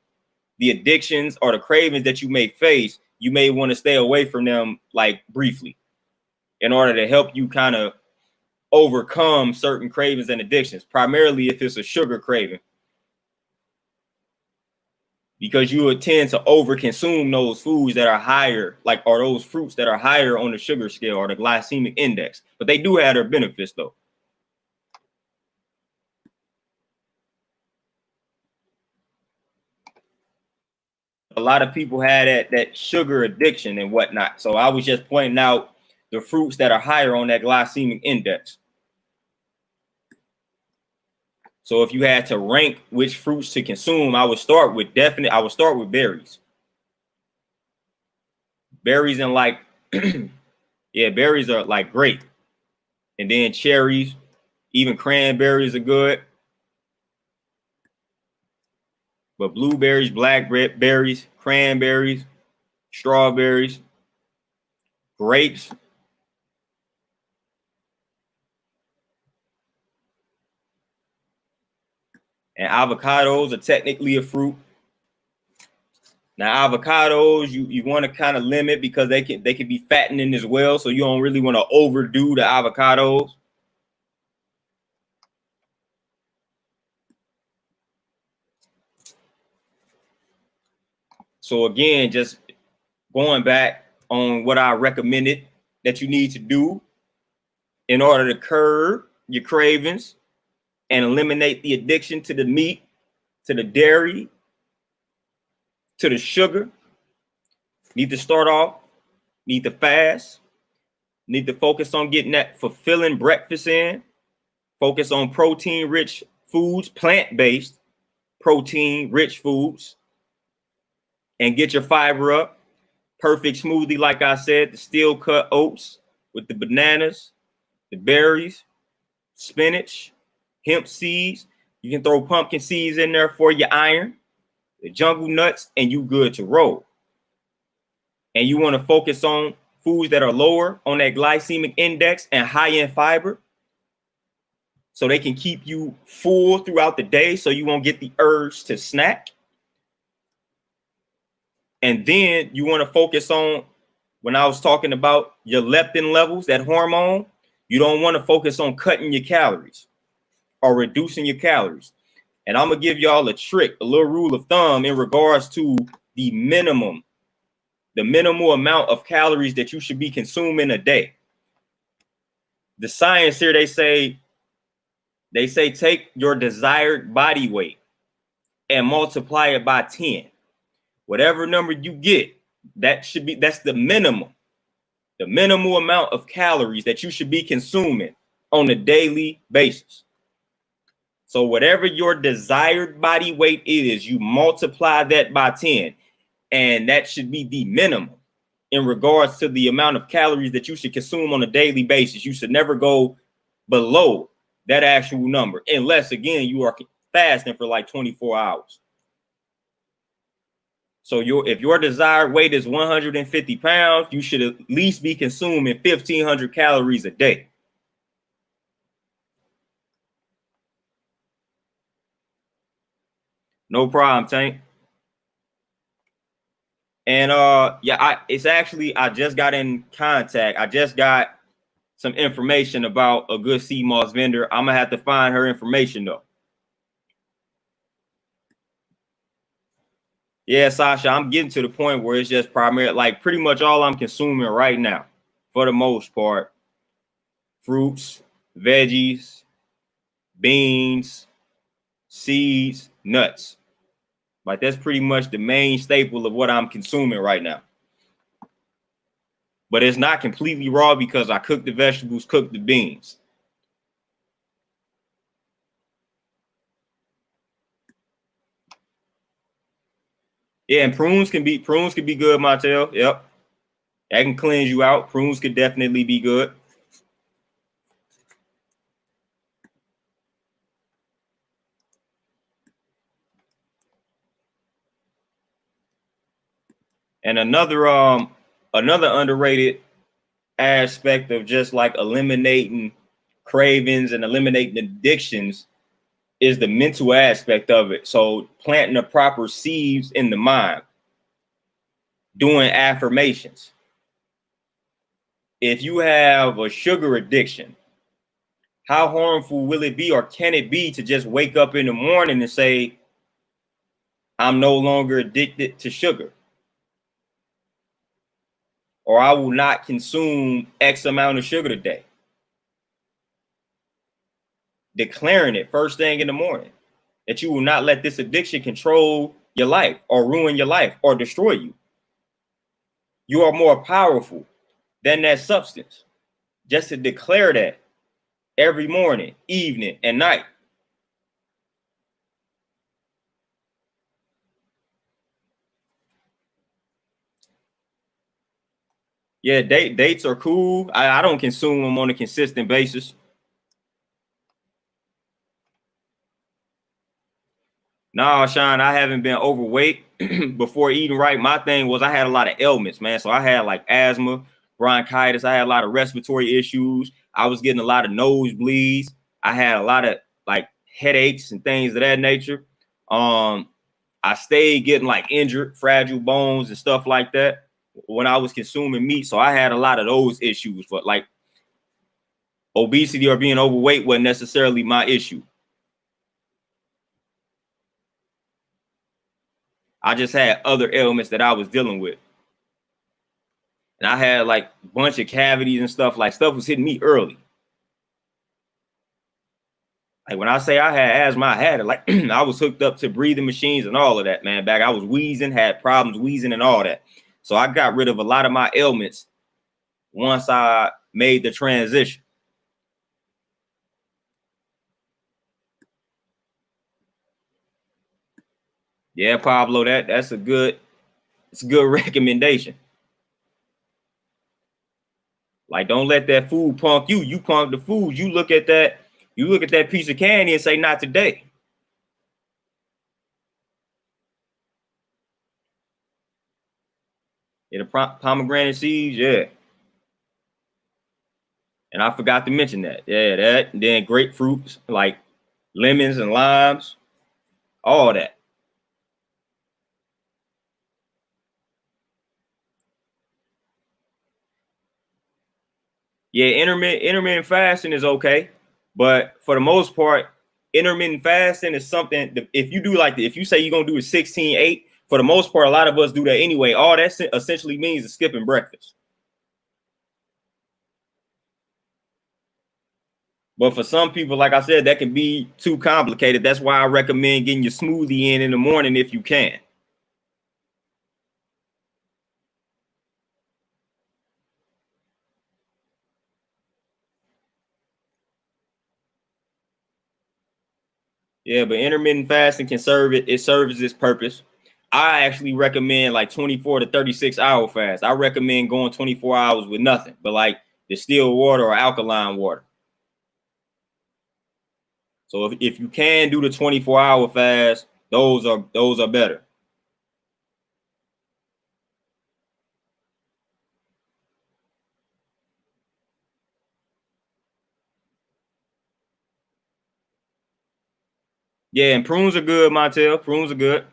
the addictions or the cravings that you may face, you may want to stay away from them like briefly in order to help you kind of overcome certain cravings and addictions, primarily if it's a sugar craving, because you would tend to overconsume those foods that are higher, or those fruits that are higher on the sugar scale or the glycemic index. But they do have their benefits though. A lot of people had that sugar addiction and whatnot. So I was just pointing out the fruits that are higher on that glycemic index. So if you had to rank which fruits to consume, I would start with berries. Berries and yeah, berries are like great. And then cherries, even cranberries are good. But blueberries, blackberries, cranberries, strawberries, grapes, and avocados are technically a fruit. Now, avocados, you want to kind of limit because they can be fattening as well. So you don't really want to overdo the avocados. So again, just going back on what I recommended that you need to do in order to curb your cravings and eliminate the addiction to the meat, to the dairy, to the sugar. Need to start off, need to fast, need to focus on getting that fulfilling breakfast in, focus on protein-rich foods, plant-based protein-rich foods, and get your fiber up. Perfect smoothie, like I said, the steel cut oats with the bananas, the berries, spinach, hemp seeds. You can throw pumpkin seeds in there for your iron, the jungle nuts, and you good to roll. And you want to focus on foods that are lower on that glycemic index and high in fiber, so they can keep you full throughout the day so you won't get the urge to snack. And then you want to focus on, when I was talking about your leptin levels, that hormone, you don't want to focus on cutting your calories or reducing your calories. And I'm going to give y'all a trick, a little rule of thumb in regards to the minimum the minimal amount of calories that you should be consuming a day. The science here, they say take your desired body weight and multiply it by 10. Whatever number you get, that's the minimum. The minimal amount of calories that you should be consuming on a daily basis. So whatever your desired body weight is, you multiply that by 10, and that should be the minimum in regards to the amount of calories that you should consume on a daily basis. You should never go below that actual number, unless, again, you are fasting for like 24 hours. So if your desired weight is 150 pounds, you should at least be consuming 1,500 calories a day. No problem, Tank. And I just got in contact. I just got some information about a good sea moss vendor. I'm gonna have to find her information though. Yeah, Sasha, I'm getting to the point where it's just primarily like pretty much all I'm consuming right now, for the most part. Fruits, veggies, beans, seeds, nuts. Like that's pretty much the main staple of what I'm consuming right now. But it's not completely raw because I cook the vegetables, cook the beans. Yeah, and prunes can be good, Montel. Yep. That can cleanse you out. Prunes could definitely be good. And another underrated aspect of just like eliminating cravings and eliminating addictions is the mental aspect of it. So planting the proper seeds in the mind, doing affirmations. If you have a sugar addiction, how harmful will it be, or can it be, to just wake up in the morning and say, I'm no longer addicted to sugar, or I will not consume X amount of sugar today? Declaring it first thing in the morning that you will not let this addiction control your life or ruin your life or destroy you. You are more powerful than that substance. Just to declare that every morning, evening, and night. Yeah, dates are cool. I don't consume them on a consistent basis. No, Sean, I haven't been overweight before eating right. My thing was I had a lot of ailments, man. So I had like asthma, bronchitis. I had a lot of respiratory issues. I was getting a lot of nosebleeds. I had a lot of like headaches and things of that nature. I stayed getting like injured, fragile bones and stuff like that when I was consuming meat. So I had a lot of those issues, but like obesity or being overweight wasn't necessarily my issue. I just had other ailments that I was dealing with. And I had like a bunch of cavities and stuff. Like stuff was hitting me early. Like when I say I had asthma, I had it. Like I was hooked up to breathing machines and all of that, man. Back I was wheezing, had problems wheezing and all that. So I got rid of a lot of my ailments once I made the transition. Yeah, Pablo, that's a good recommendation. Like, don't let that food punk you. You punk the food. You look at that piece of candy and say, not today. Yeah, the pomegranate seeds, yeah. And I forgot to mention that. Yeah, that. And then grapefruits, like lemons and limes, all that. Yeah, intermittent fasting is okay, but for the most part, intermittent fasting is something. If you do if you say you're gonna do a 16-8, for the most part, a lot of us do that anyway. All that essentially means is skipping breakfast. But for some people, like I said, that can be too complicated. That's why I recommend getting your smoothie in the morning if you can. Yeah, but intermittent fasting can serve it. It serves its purpose. I actually recommend like 24 to 36-hour fast. I recommend going 24 hours with nothing but like distilled water or alkaline water. So if you can do the 24-hour fast, those are better. Yeah, and prunes are good, Montel. Prunes are good.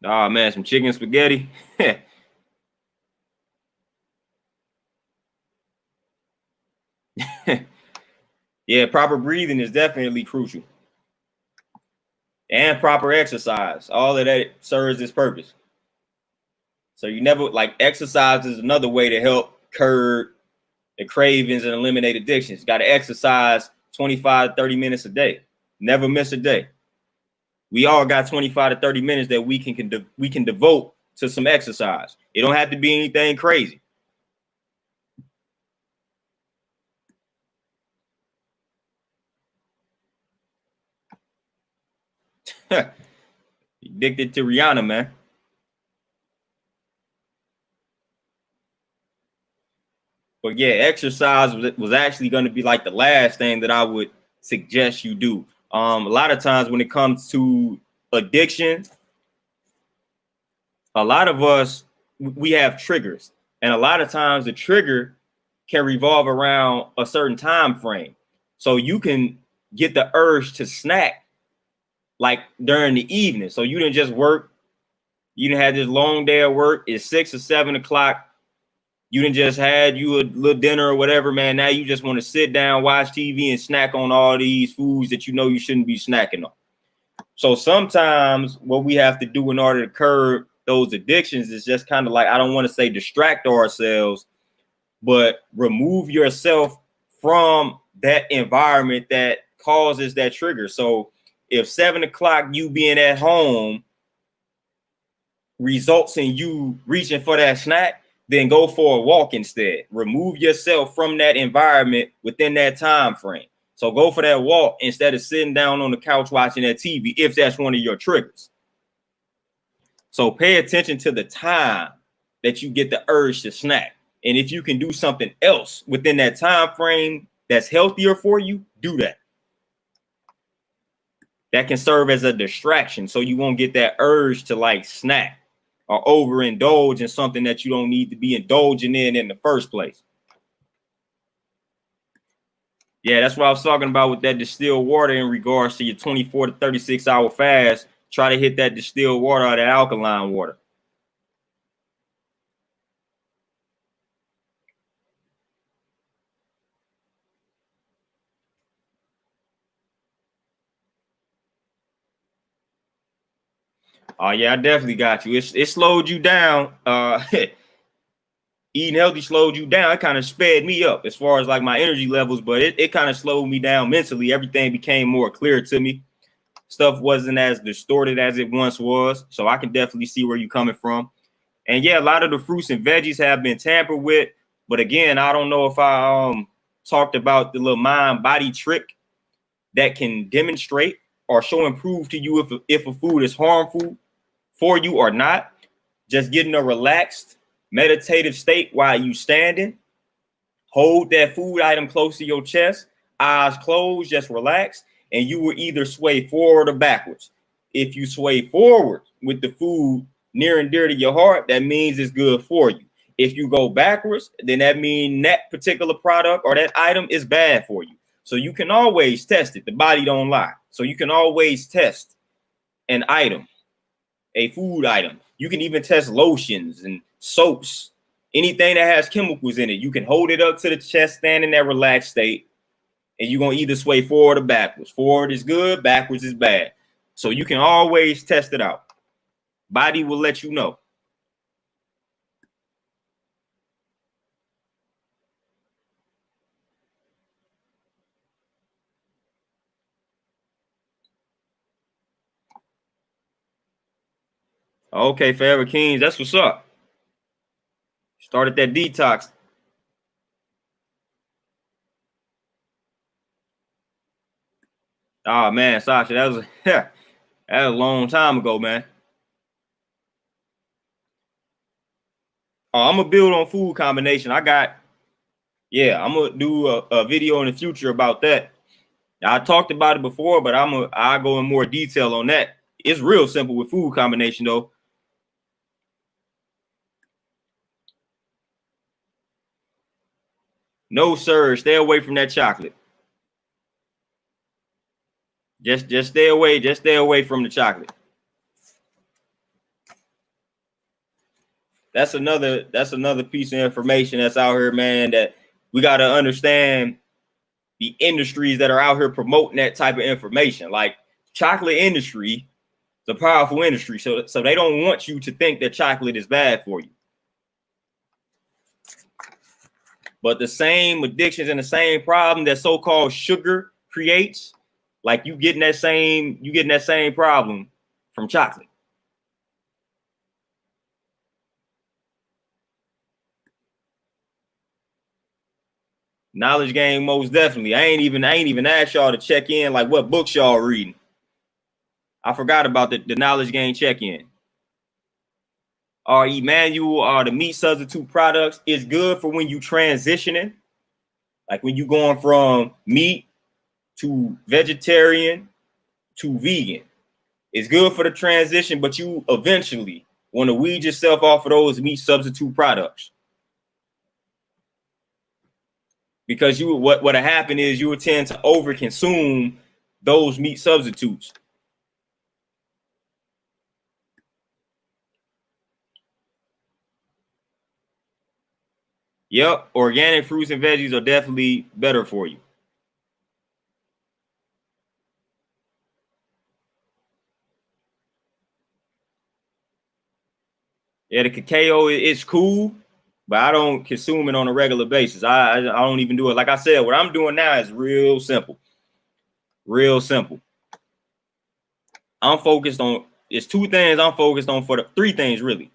Oh man, some chicken spaghetti. Yeah, proper breathing is definitely crucial. And proper exercise. All of that serves its purpose. So you never like exercise is another way to help curb the cravings and eliminate addictions. You got to exercise 25 to 30 minutes a day. Never miss a day. We all got 25 to 30 minutes that we can devote to some exercise. It don't have to be anything crazy. Addicted to Rihanna, man. But yeah, exercise was actually going to be like the last thing that I would suggest you do. A lot of times when it comes to addiction, a lot of us, we have triggers, and a lot of times the trigger can revolve around a certain time frame. So you can get the urge to snack like during the evening. So you didn't just work, you didn't have this long day at work. It's 6 or 7 o'clock. You didn't just had you a little dinner or whatever, man. Now you just want to sit down, watch TV, and snack on all these foods that you know you shouldn't be snacking on. So sometimes what we have to do in order to curb those addictions is just kind of like, I don't want to say distract ourselves, but remove yourself from that environment that causes that trigger. So if 7 o'clock you being at home results in you reaching for that snack, then go for a walk instead. Remove yourself from that environment within that time frame. So go for that walk instead of sitting down on the couch watching that TV, if that's one of your triggers. So pay attention to the time that you get the urge to snack. And if you can do something else within that time frame that's healthier for you, do that. That can serve as a distraction so you won't get that urge to like snack or overindulge in something that you don't need to be indulging in the first place. Yeah, that's what I was talking about with that distilled water in regards to your 24 to 36-hour fast. Try to hit that distilled water or that alkaline water. Oh yeah, I definitely got you. It slowed you down. Eating healthy slowed you down. It kind of sped me up as far as like my energy levels, but it kind of slowed me down mentally. Everything became more clear to me. Stuff wasn't as distorted as it once was. So I can definitely see where you're coming from. And yeah, a lot of the fruits and veggies have been tampered with. But again, I don't know if I talked about the little mind body trick that can demonstrate or show and prove to you if a food is harmful for you or not. Just getting a relaxed meditative state while you standing. Hold that food item close to your chest, eyes closed, just relax, and you will either sway forward or backwards. If you sway forward with the food near and dear to your heart, that means it's good for you. If you go backwards, then that means that particular product or that item is bad for you. So you can always test it. The body don't lie. So you can always test an item, a food item. You can even test lotions and soaps, anything that has chemicals in it. You can hold it up to the chest, stand in that relaxed state, and you're going to either sway forward or backwards. Forward is good, backwards is bad. So you can always test it out. Body will let you know. Okay, Forever Kings, that's what's up. Started that detox. Oh man, Sasha, that was that was a long time ago, man. Oh, I'm gonna build on food combination. I'm gonna do a video in the future about that. I talked about it before, but I'll go in more detail on that. It's real simple with food combination though. No, sir. Stay away from that chocolate. Just stay away. Just stay away from the chocolate. That's another piece of information that's out here, man, that we got to understand the industries that are out here promoting that type of information. Like chocolate industry, it's a powerful industry. So they don't want you to think that chocolate is bad for you. But the same addictions and the same problem that so-called sugar creates, like you getting that same problem from chocolate. Knowledge game, most definitely. I ain't even asked y'all to check in like what books y'all reading. I forgot about the knowledge game check-in. Emmanuel, the meat substitute products is good for when you transitioning, like when you going from meat to vegetarian to vegan. It's good for the transition, but you eventually want to weed yourself off of those meat substitute products. Because what'll happen is you will tend to overconsume those meat substitutes. Yep, organic fruits and veggies are definitely better for you. Yeah, the cacao is cool, but I don't consume it on a regular basis. I don't even do it. Like I said, what I'm doing now is real simple. Real simple. I'm focused on, it's two things I'm focused on for the three things really.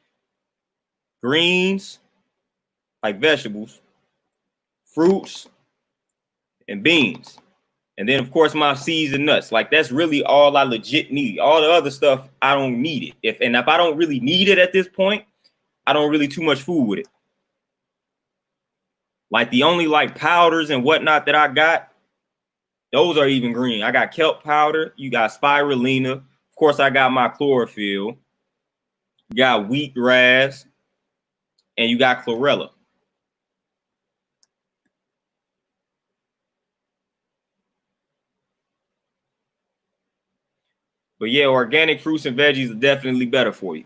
Greens, like vegetables, fruits, and beans. And then of course my seeds and nuts. Like that's really all I legit need. All the other stuff, I don't need it. If I don't really need it at this point, I don't really too much food with it. Like the only like powders and whatnot that I got, those are even green. I got kelp powder. You got spirulina. Of course, I got my chlorophyll. You got wheatgrass. And you got chlorella. But yeah, organic fruits and veggies are definitely better for you.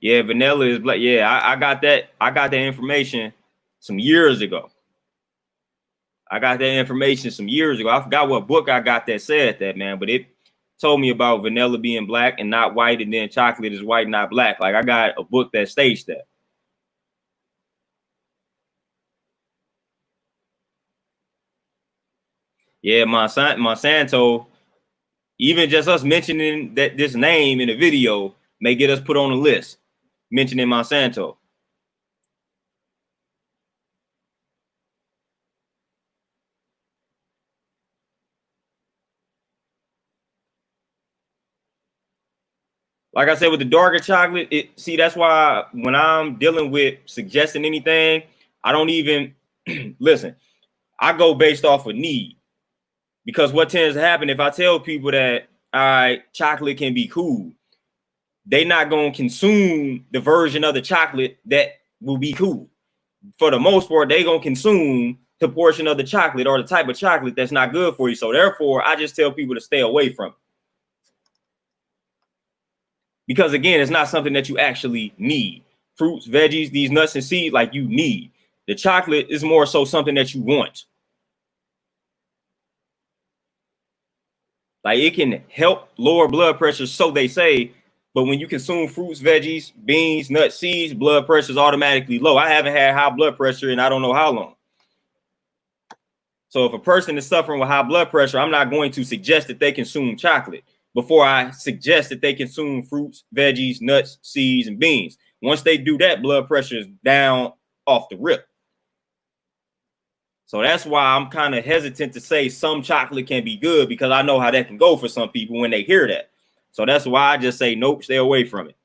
Yeah, vanilla is black. Yeah, I got that. I got that information some years ago. I forgot what book I got that said that, man, but it told me about vanilla being black and not white, and then chocolate is white, not black. Like I got a book that states that. Yeah, Monsanto, even just us mentioning that this name in a video may get us put on a list mentioning Monsanto. Like I said, with the darker chocolate, that's why when I'm dealing with suggesting anything, I don't even listen. I go based off of need. Because what tends to happen if I tell people that, all right, chocolate can be cool, they not going to consume the version of the chocolate that will be cool. For the most part, they going to consume the portion of the chocolate or the type of chocolate that's not good for you. So therefore, I just tell people to stay away from it. Because again, it's not something that you actually need. fruits, veggies, these nuts and seeds, like you need. The chocolate is more so something that you want. Like it can help lower blood pressure, so they say. But when you consume fruits, veggies, beans, nuts, seeds, blood pressure is automatically low. I haven't had high blood pressure in I don't know how long. So if a person is suffering with high blood pressure, I'm not going to suggest that they consume chocolate before I suggest that they consume fruits, veggies, nuts, seeds, and beans. Once they do that, blood pressure is down off the rip. So that's why I'm kind of hesitant to say some chocolate can be good, because I know how that can go for some people when they hear that. So that's why I just say, nope, stay away from it.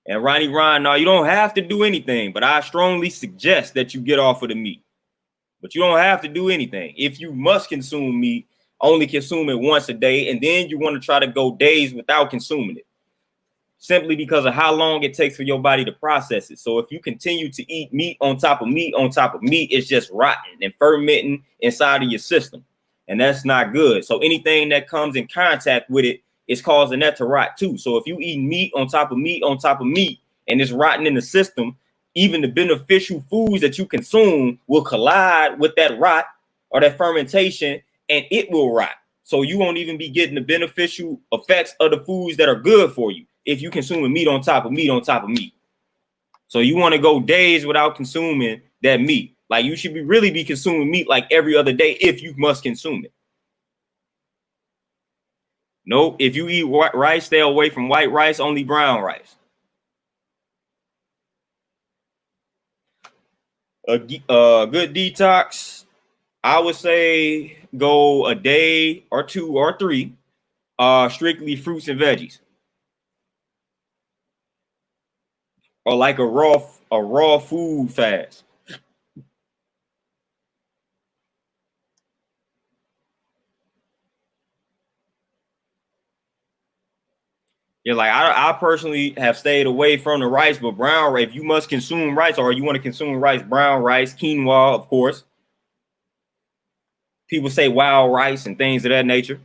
And Ron, no, you don't have to do anything, but I strongly suggest that you get off of the meat. But you don't have to do anything. If you must consume meat, only consume it once a day, and then you want to try to go days without consuming it, simply because of how long it takes for your body to process it. So if you continue to eat meat on top of meat on top of meat, it's just rotting and fermenting inside of your system. And that's not good. So anything that comes in contact with it is causing that to rot too. So if you eat meat on top of meat on top of meat and it's rotting in the system, even the beneficial foods that you consume will collide with that rot or that fermentation, and it will rot. So you won't even be getting the beneficial effects of the foods that are good for you if you consuming meat on top of meat on top of meat. So you want to go days without consuming that meat. Like you should really be consuming meat like every other day if you must consume it. Nope. If you eat white rice, stay away from white rice, only brown rice. A good detox, I would say go a day or two or three, strictly fruits and veggies, or like a raw food fast. Yeah, like I personally have stayed away from the rice, but brown rice, if you must consume rice or you want to consume rice, brown rice, quinoa, of course. People say wild rice and things of that nature.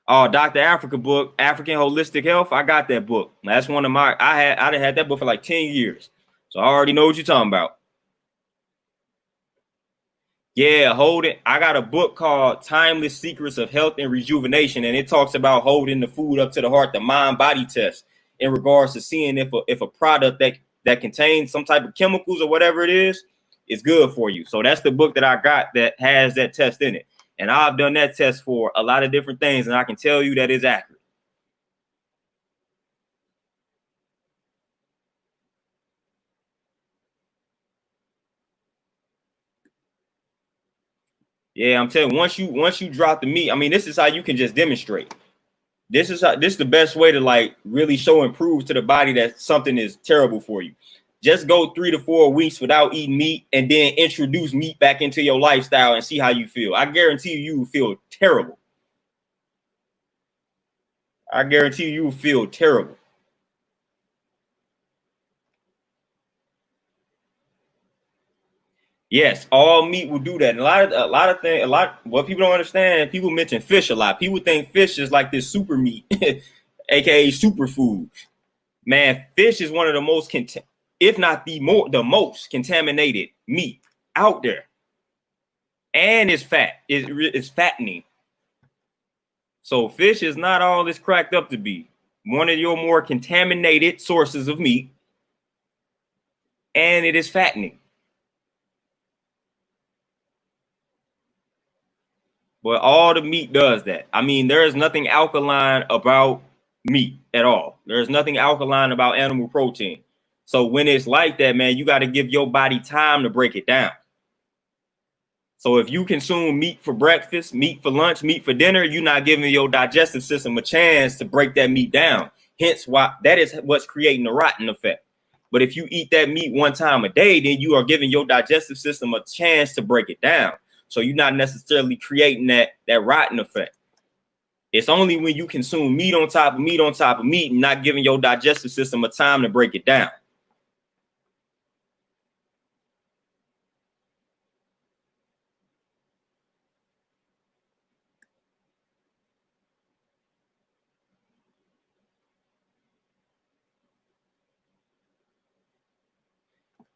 Oh, Dr. Africa book, African Holistic Health. I got that book. That's one of my I had that book for like 10 years. So I already know what you're talking about. Yeah, hold it. I got a book called Timeless Secrets of Health and Rejuvenation, and it talks about holding the food up to the heart, the mind body test, in regards to seeing if a product that contains some type of chemicals or whatever it is good for you. So that's the book that I got that has that test in it. And I've done that test for a lot of different things, and I can tell you that is accurate. Yeah, I'm telling you, once you drop the meat, I mean, this is how you can just demonstrate. This is the best way to like really show and prove to the body that something is terrible for you. Just go 3 to 4 weeks without eating meat and then introduce meat back into your lifestyle and see how you feel. I guarantee you will feel terrible. I guarantee you will feel terrible. Yes, all meat will do that. And what people don't understand, people mention fish a lot. People think fish is like this super meat, aka superfood. Man, fish is one of the most, if not the most contaminated meat out there, and it's fat. It's fattening. So fish is not all it's cracked up to be. One of your more contaminated sources of meat, and it is fattening. But all the meat does that. I mean, there is nothing alkaline about meat at all. There's nothing alkaline about animal protein. So when it's like that, man, you got to give your body time to break it down. So if you consume meat for breakfast, meat for lunch, meat for dinner, you're not giving your digestive system a chance to break that meat down. Hence why that is what's creating the rotten effect. But if you eat that meat one time a day, then you are giving your digestive system a chance to break it down. So you're not necessarily creating that rotten effect. It's only when you consume meat on top of meat on top of meat and not giving your digestive system a time to break it down.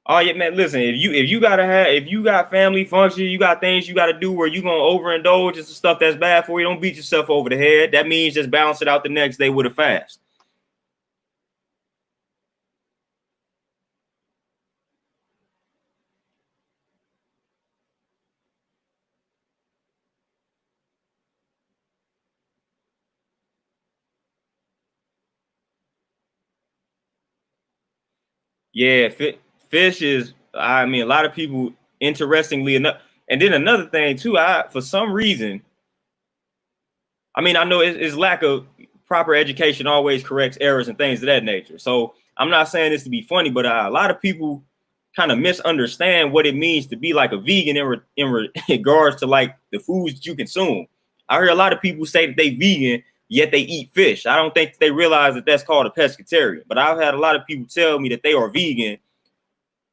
Oh yeah, man. Listen, if you got family function, you got things you got to do where you gonna overindulge in some stuff that's bad for you. Don't beat yourself over the head. That means just balance it out the next day with a fast. Yeah, fish is. I mean, a lot of people, interestingly enough, and then another thing too. For some reason, I mean, I know it's lack of proper education always corrects errors and things of that nature. So I'm not saying this to be funny, but a lot of people kind of misunderstand what it means to be like a vegan in regards to like the foods that you consume. I hear a lot of people say that they vegan, yet they eat fish. I don't think they realize that that's called a pescatarian. But I've had a lot of people tell me that they are vegan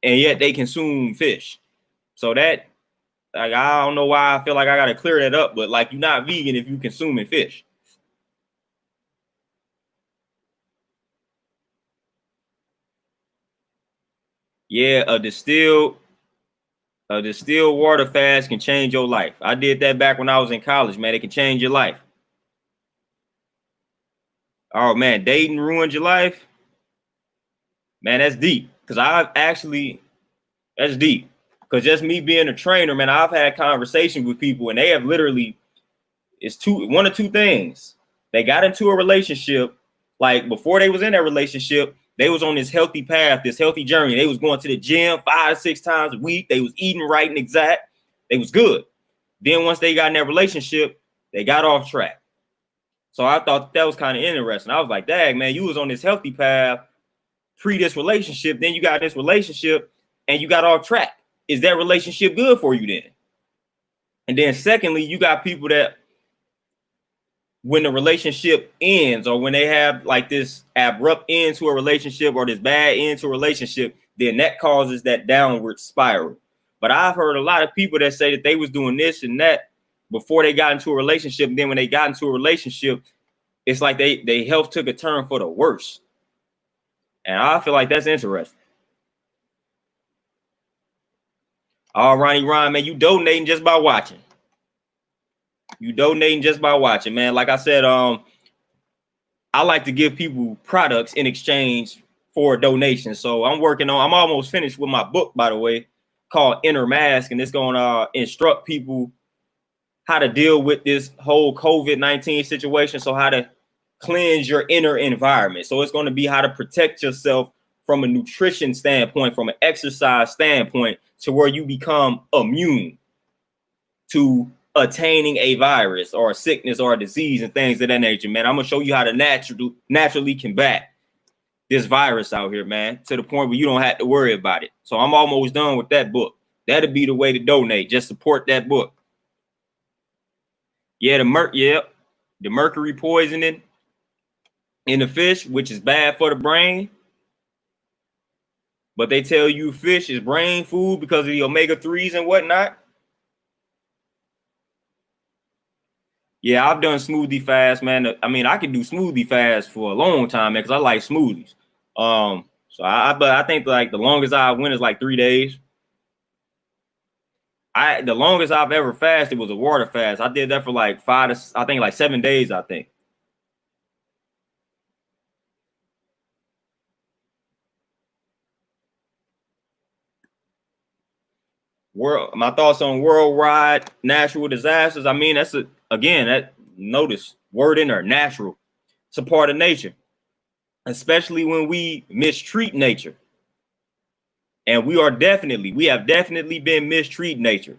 and yet they consume fish. So that, like, I don't know why I feel like I got to clear that up, but like, you're not vegan if you consuming fish. Yeah, a distilled water fast can change your life. I did that back when I was in college, man. It can change your life. Oh man, dating ruined your life, man. That's deep. Cause I've actually That's deep. Cause just me being a trainer, man, I've had conversations with people, and they have literally it's one of two things. They got into a relationship, like before they was in that relationship, they was on this healthy path, this healthy journey. They was going to the gym 5 to 6 times a week. They was eating right and exact. They was good. Then once they got in that relationship, they got off track. So I thought that was kind of interesting. I was like, dang, man, you was on this healthy path pre this relationship. Then you got this relationship and you got off track. Is that relationship good for you then? And then secondly, you got people that when the relationship ends or when they have like this abrupt end to a relationship or this bad end to a relationship, then that causes that downward spiral. But I've heard a lot of people that say that they was doing this and that before they got into a relationship. And then when they got into a relationship, it's like they health took a turn for the worse. And I feel like that's interesting. All Ronnie Ryan, man, you donating just by watching. You donating just by watching, man. Like I said, I like to give people products in exchange for a donation. So I'm almost finished with my book, by the way, called Inner Mask, and it's going to instruct people how to deal with this whole COVID-19 situation. So how to cleanse your inner environment. So it's going to be how to protect yourself from a nutrition standpoint, from an exercise standpoint, to where you become immune to attaining a virus or a sickness or a disease and things of that nature, man. I'm gonna show you how to naturally combat this virus out here, man, to the point where you don't have to worry about it. So I'm almost done with that book. That'd be the way to donate. Just support that book. Yeah, the mercury poisoning in the fish, which is bad for the brain. But they tell you fish is brain food because of the omega-3s and whatnot. Yeah, I've done smoothie fast, man. I mean, I could do smoothie fast for a long time, man, because I like smoothies. But I think like the longest I went is like 3 days. The longest I've ever fasted was a water fast. I did that for like I think like 7 days, I think. My thoughts on worldwide natural disasters. I mean, that notice word in there, natural. It's a part of nature, especially when we mistreat nature. And we have definitely been mistreating nature.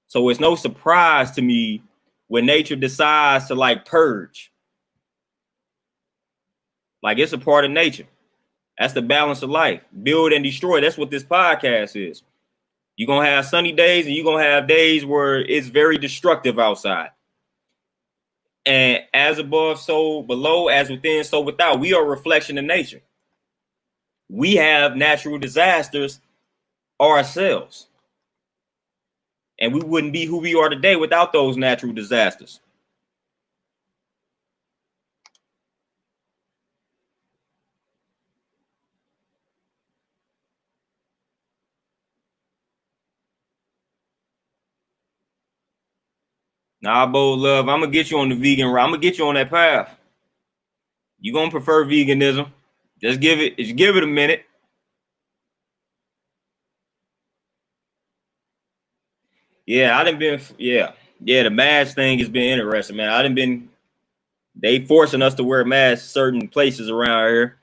So it's no surprise to me when nature decides to like purge. Like it's a part of nature. That's the balance of life. Build and destroy. That's what this podcast is. You're going to have sunny days and you're going to have days where it's very destructive outside. And as above, so below, as within, so without. We are a reflection of nature. We have natural disasters ourselves. And we wouldn't be who we are today without those natural disasters. Nah, bold love. I'm gonna get you on the vegan route. I'm gonna get you on that path. You gonna prefer veganism? Just give it a minute. Yeah, I done been. Yeah. The mask thing has been interesting, man. I done been. They forcing us to wear masks certain places around here.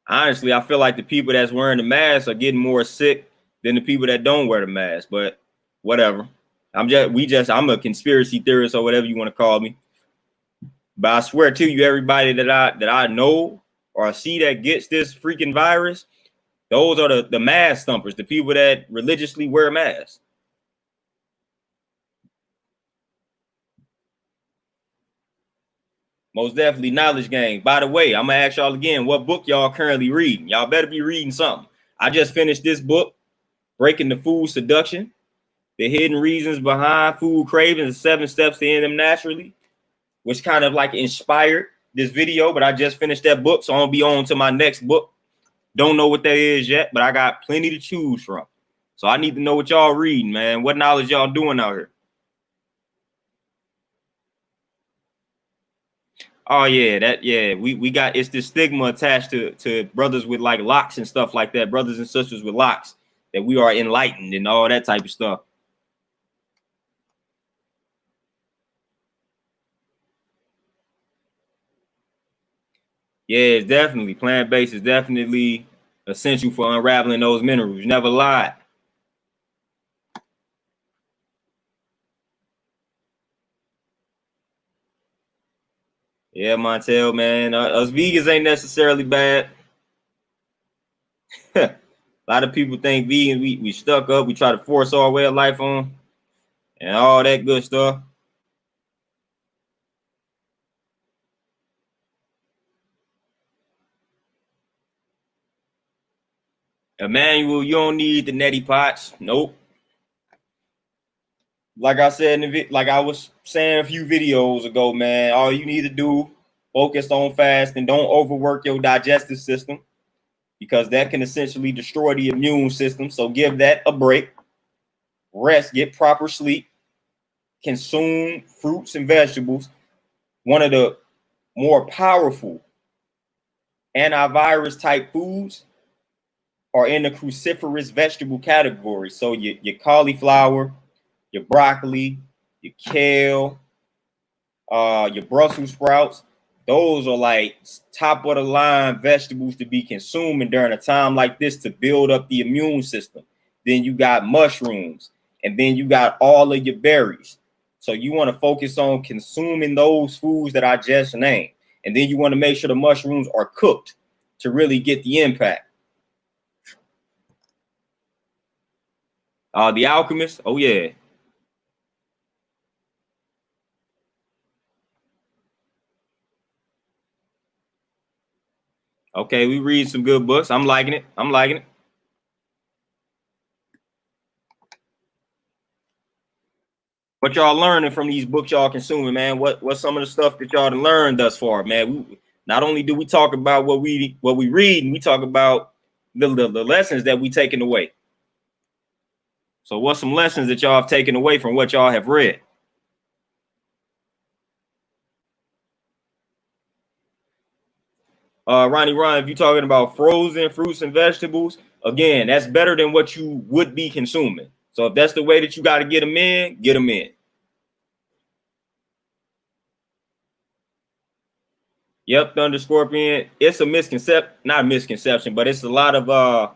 Honestly, I feel like the people that's wearing the mask are getting more sick than the people that don't wear the mask. But whatever. I'm a conspiracy theorist or whatever you want to call me. But I swear to you, everybody that I know or see that gets this freaking virus, those are the mask thumpers, the people that religiously wear masks. Most definitely knowledge game. By the way, I'm gonna ask y'all again, what book y'all currently reading? Y'all better be reading something. I just finished this book, Breaking the Food Seduction, The Hidden Reasons Behind Food Cravings, 7 Steps to End Them Naturally, which kind of like inspired this video, but I just finished that book, so I'm gonna be on to my next book. Don't know what that is yet, but I got plenty to choose from. So I need to know what y'all reading, man. What knowledge y'all doing out here? Oh yeah, we got, it's this stigma attached to brothers with like locks and stuff like that, brothers and sisters with locks, that we are enlightened and all that type of stuff. Yeah, it's definitely plant-based is definitely essential for unraveling those minerals. You never lied. Yeah, Montel, man. Us vegans ain't necessarily bad. A lot of people think vegan, we stuck up, we try to force our way of life on and all that good stuff. Emmanuel, you don't need the neti pots. Nope. Like I said like I was saying a few videos ago, man, all you need to do, focus on fast and don't overwork your digestive system because that can essentially destroy the immune system. So give that a break, rest, get proper sleep, consume fruits and vegetables. One of the more powerful antivirus type foods are in the cruciferous vegetable category. So your cauliflower, your broccoli, your kale, your Brussels sprouts, those are like top of the line vegetables to be consuming during a time like this to build up the immune system. Then you got mushrooms, and then you got all of your berries. So you want to focus on consuming those foods that I just named. And then you want to make sure the mushrooms are cooked to really get the impact. The Alchemist, oh yeah. Okay, we read some good books. I'm liking it. I'm liking it. What y'all learning from these books y'all consuming, man? What's some of the stuff that y'all learned thus far, man? Not only do we talk about what we read, and we talk about the lessons that we taken away. So what's some lessons that y'all have taken away from what y'all have read? Ronnie Ron, if you're talking about frozen fruits and vegetables, again, that's better than what you would be consuming. So if that's the way that you got to get them in, get them in. Yep, Thunder Scorpion. It's a misconception, not a misconception, but it's a lot of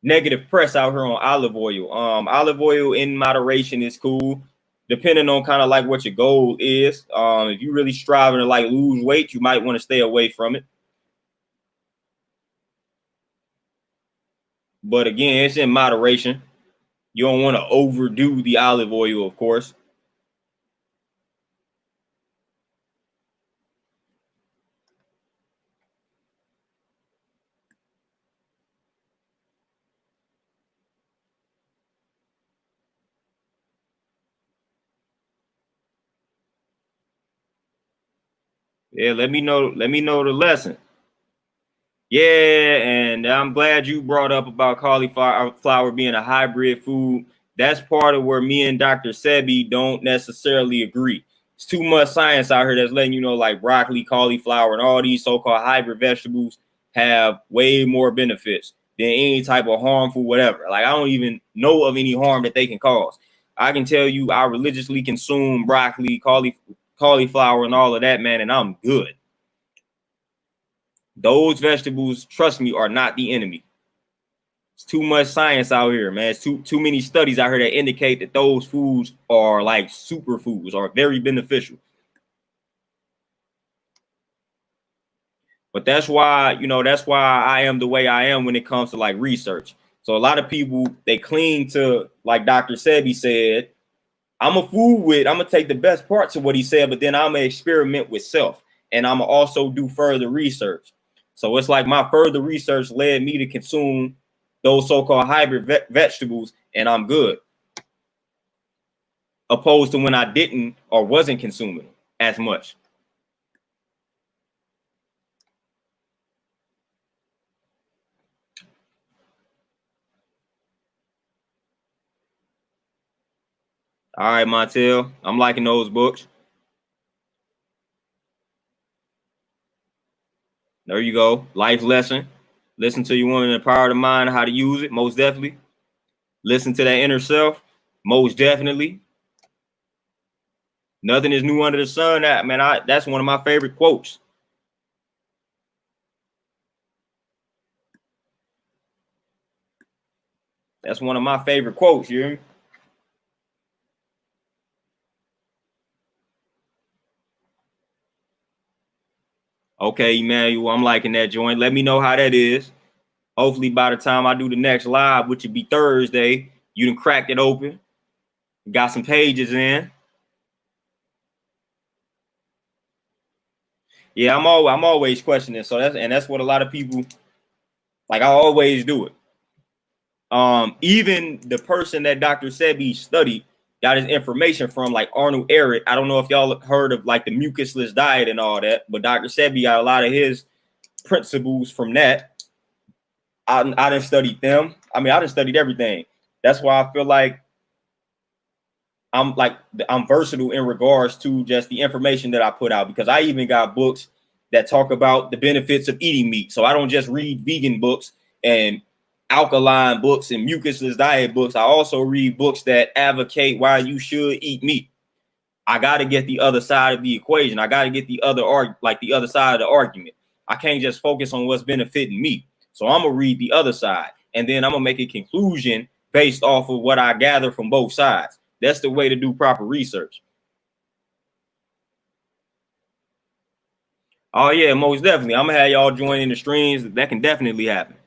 negative press out here on olive oil. Olive oil in moderation is cool, depending on kind of like what your goal is. If you're really striving to like lose weight, you might want to stay away from it. But again, it's in moderation. You don't want to overdo the olive oil, of course. Yeah, let me know. Let me know the lesson. Yeah, and I'm glad you brought up about cauliflower being a hybrid food. that's part of where me and Dr. Sebi don't necessarily agree. It's too much science out here that's letting you know, like broccoli, cauliflower, and all these so-called hybrid vegetables have way more benefits than any type of harmful whatever. Like, I don't even know of any harm that they can cause. I can tell you I religiously consume broccoli, cauliflower, and all of that, man, and I'm good. Those vegetables, trust me, are not the enemy. It's too much science out here, man. It's too many studies out here that indicate that those foods are like superfoods, are very beneficial. But that's why, that's why I am the way I am when it comes to like research. So a lot of people, they cling to, like Dr. Sebi said, I'm gonna take the best parts of what he said, but then I'm gonna experiment with self, and I'm gonna also do further research. So it's like my further research led me to consume those so-called hybrid vegetables, and I'm good. Opposed to when I didn't or wasn't consuming as much. All right, Montel, I'm liking those books. There you go. Life lesson. Listen to your woman, the power of the mind, how to use it. Most definitely. Listen to that inner self. Most definitely. Nothing is new under the sun. That's one of my favorite quotes. That's one of my favorite quotes. You hear me? Okay, Emmanuel, I'm liking that joint. Let me know how that is. Hopefully by the time I do the next live, which would be Thursday, you done cracked it open. Got some pages in. Yeah, I'm always questioning. So that's what a lot of people, like, I always do it. Even the person that Dr. Sebi studied got his information from, like Arnold Ehret. I don't know if y'all heard of like the mucusless diet and all that, but Dr. Sebi got a lot of his principles from that. I didn't study them. I didn't studied everything. That's why I feel like I'm versatile in regards to just the information that I put out, because I even got books that talk about the benefits of eating meat. So I don't just read vegan books and alkaline books and mucusless diet books. I also read books that advocate why you should eat meat. I got to get the other side of the equation. I got to get the other side of the argument. I can't just focus on what's benefiting me. So I'm gonna read the other side, and then I'm gonna make a conclusion based off of what I gather from both sides. That's the way to do proper research. Oh yeah, most definitely. I'm gonna have y'all join in the streams. That can definitely happen.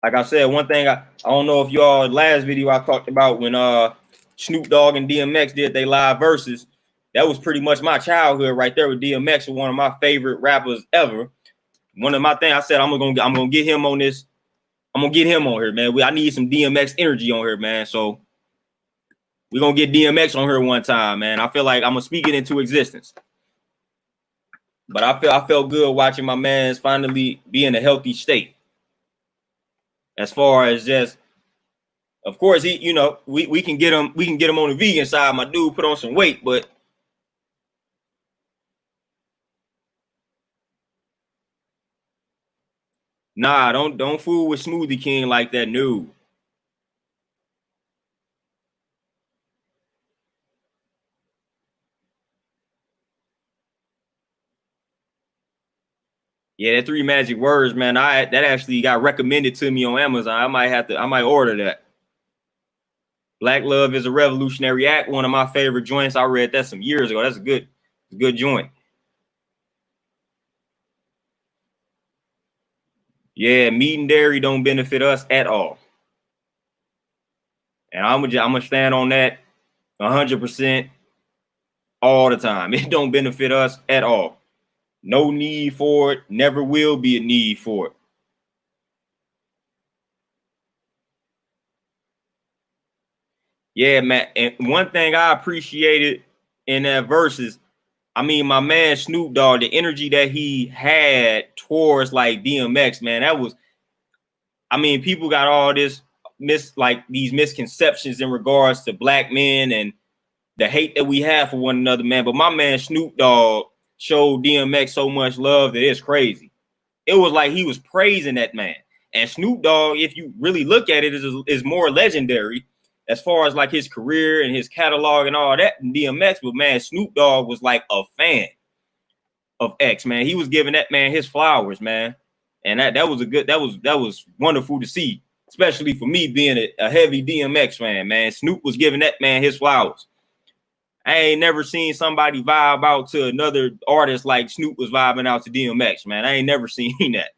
Like I said, one thing I don't know if y'all last video I talked about when Snoop Dogg and DMX did they live verses. That was pretty much my childhood right there with DMX, one of my favorite rappers ever. One of my things I said I'm gonna get him on this. I'm gonna get him on here, man. I need some DMX energy on here, man. So we're gonna get DMX on here one time, man. I feel like I'm gonna speak it into existence. But I felt good watching my man's finally be in a healthy state. As far as just, of course, we can get him on the vegan side. My dude put on some weight, but nah, don't fool with Smoothie King like that, no. Yeah, that 3 magic words, man. That actually got recommended to me on Amazon. I might order that. Black Love is a Revolutionary Act, one of my favorite joints. I read that some years ago. That's a good joint. Yeah, meat and dairy don't benefit us at all. And I'm gonna stand on that 100% all the time. It don't benefit us at all. No need for it. Never will be a need for it. Yeah, man. And one thing I appreciated in that verses, my man Snoop Dogg, the energy that he had towards like DMX, man, I mean, people got all this these misconceptions in regards to black men and the hate that we have for one another, man. But my man Snoop Dogg showed DMX so much love that it's crazy. It was like he was praising that man. And Snoop Dogg, if you really look at it, is more legendary as far as like his career and his catalog and all that than DMX. But man, Snoop Dogg was like a fan of X, man. He was giving that man his flowers, man. And that was wonderful to see, especially for me being a heavy DMX fan, man. Snoop was giving that man his flowers. I ain't never seen somebody vibe out to another artist like Snoop was vibing out to DMX, man. I ain't never seen that.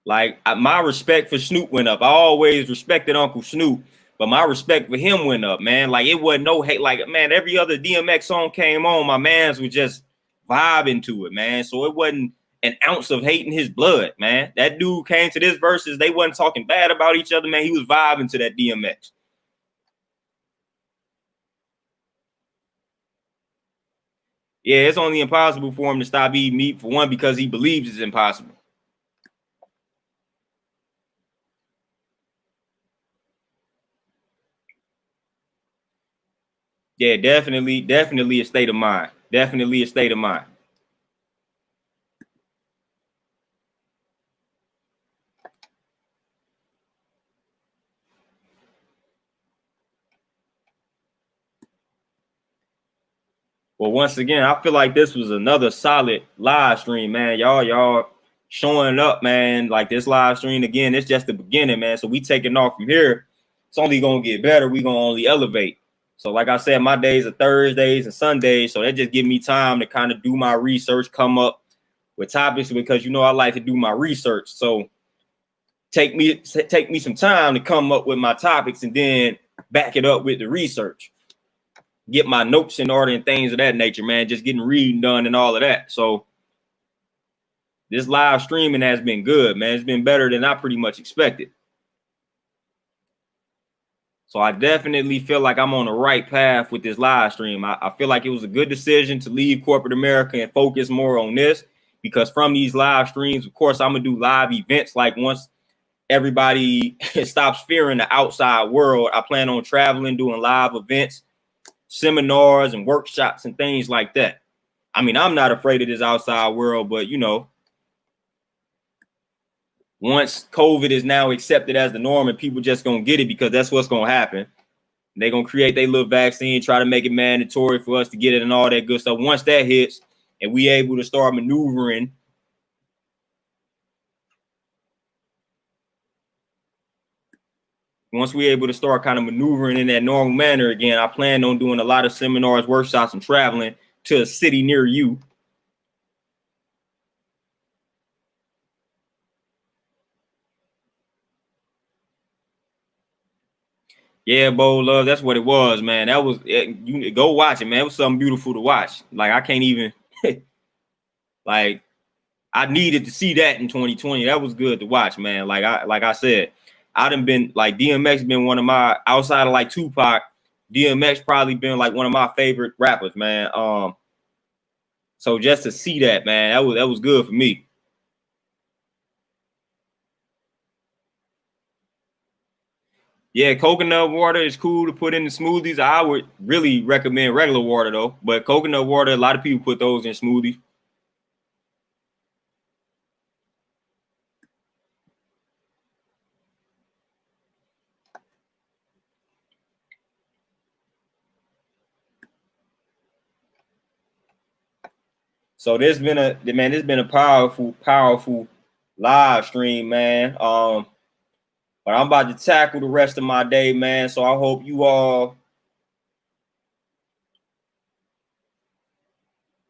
Like my respect for Snoop went up. I always respected Uncle Snoop, but my respect for him went up, man. Like it wasn't no hate. Like, man, every other DMX song came on, my mans were just vibing to it, man. So it wasn't an ounce of hate in his blood, man. That dude came to this verses, they wasn't talking bad about each other, man. He was vibing to that DMX. Yeah, it's only impossible for him to stop eating meat, for one, because he believes it's impossible. Yeah, definitely a state of mind. Definitely a state of mind. Well, once again, I feel like this was another solid live stream, man. Y'all showing up, man. Like this live stream again, it's just the beginning, man. So we taking off from here. It's only gonna get better. We gonna only elevate. So, like I said, my days are Thursdays and Sundays, so that just give me time to kind of do my research, come up with topics because you know I like to do my research. So take me some time to come up with my topics and then back it up with the research. Get my notes in order and things of that nature, man. Just getting reading done and all of that. So this live streaming has been good, man. It's been better than I pretty much expected. So I definitely feel like I'm on the right path with this live stream. I feel like it was a good decision to leave corporate America and focus more on this because from these live streams, of course, I'm going to do live events. Like once everybody stops fearing the outside world, I plan on traveling, doing live events, seminars and workshops and things like that. I mean, I'm not afraid of this outside world, but you know, once COVID is now accepted as the norm and people just gonna get it because that's what's gonna happen. They're gonna create their little vaccine, try to make it mandatory for us to get it and all that good stuff. Once that hits and we able to start maneuvering, once we're able to start kind of maneuvering in that normal manner again, I plan on doing a lot of seminars, workshops, and traveling to a city near you. Yeah, Bo Love, that's what it was, man. That was it. You go watch it, man. It was something beautiful to watch. Like I can't even like I needed to see that in 2020. That was good to watch, man. Like I said, I done been like DMX been one of my outside of like Tupac, DMX probably been like one of my favorite rappers, man. So just to see that, man, that was good for me. Yeah, coconut water is cool to put in the smoothies. I would really recommend regular water though, but coconut water, a lot of people put those in smoothies. So this been a powerful live stream, man. But I'm about to tackle the rest of my day, man. So I hope you all.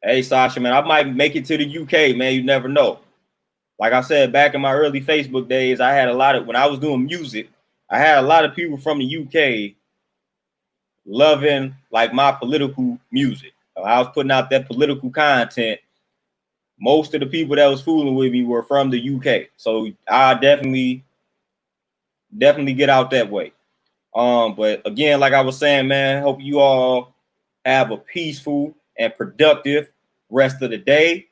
Hey, Sasha, man, I might make it to the UK, man. You never know. Like I said, back in my early Facebook days, I had a lot of when I was doing music, I had a lot of people from the UK loving like my political music. I was putting out that political content. Most of the people that was fooling with me were from the UK. So I definitely get out that way. But again, like I was saying, man, hope you all have a peaceful and productive rest of the day.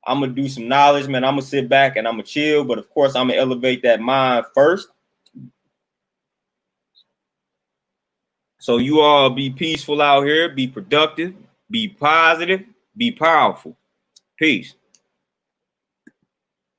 I'm gonna do some knowledge, man. I'm gonna sit back and I'm gonna chill, but of course, I'm gonna elevate that mind first. So you all be peaceful out here, be productive, be positive, be powerful. Peace.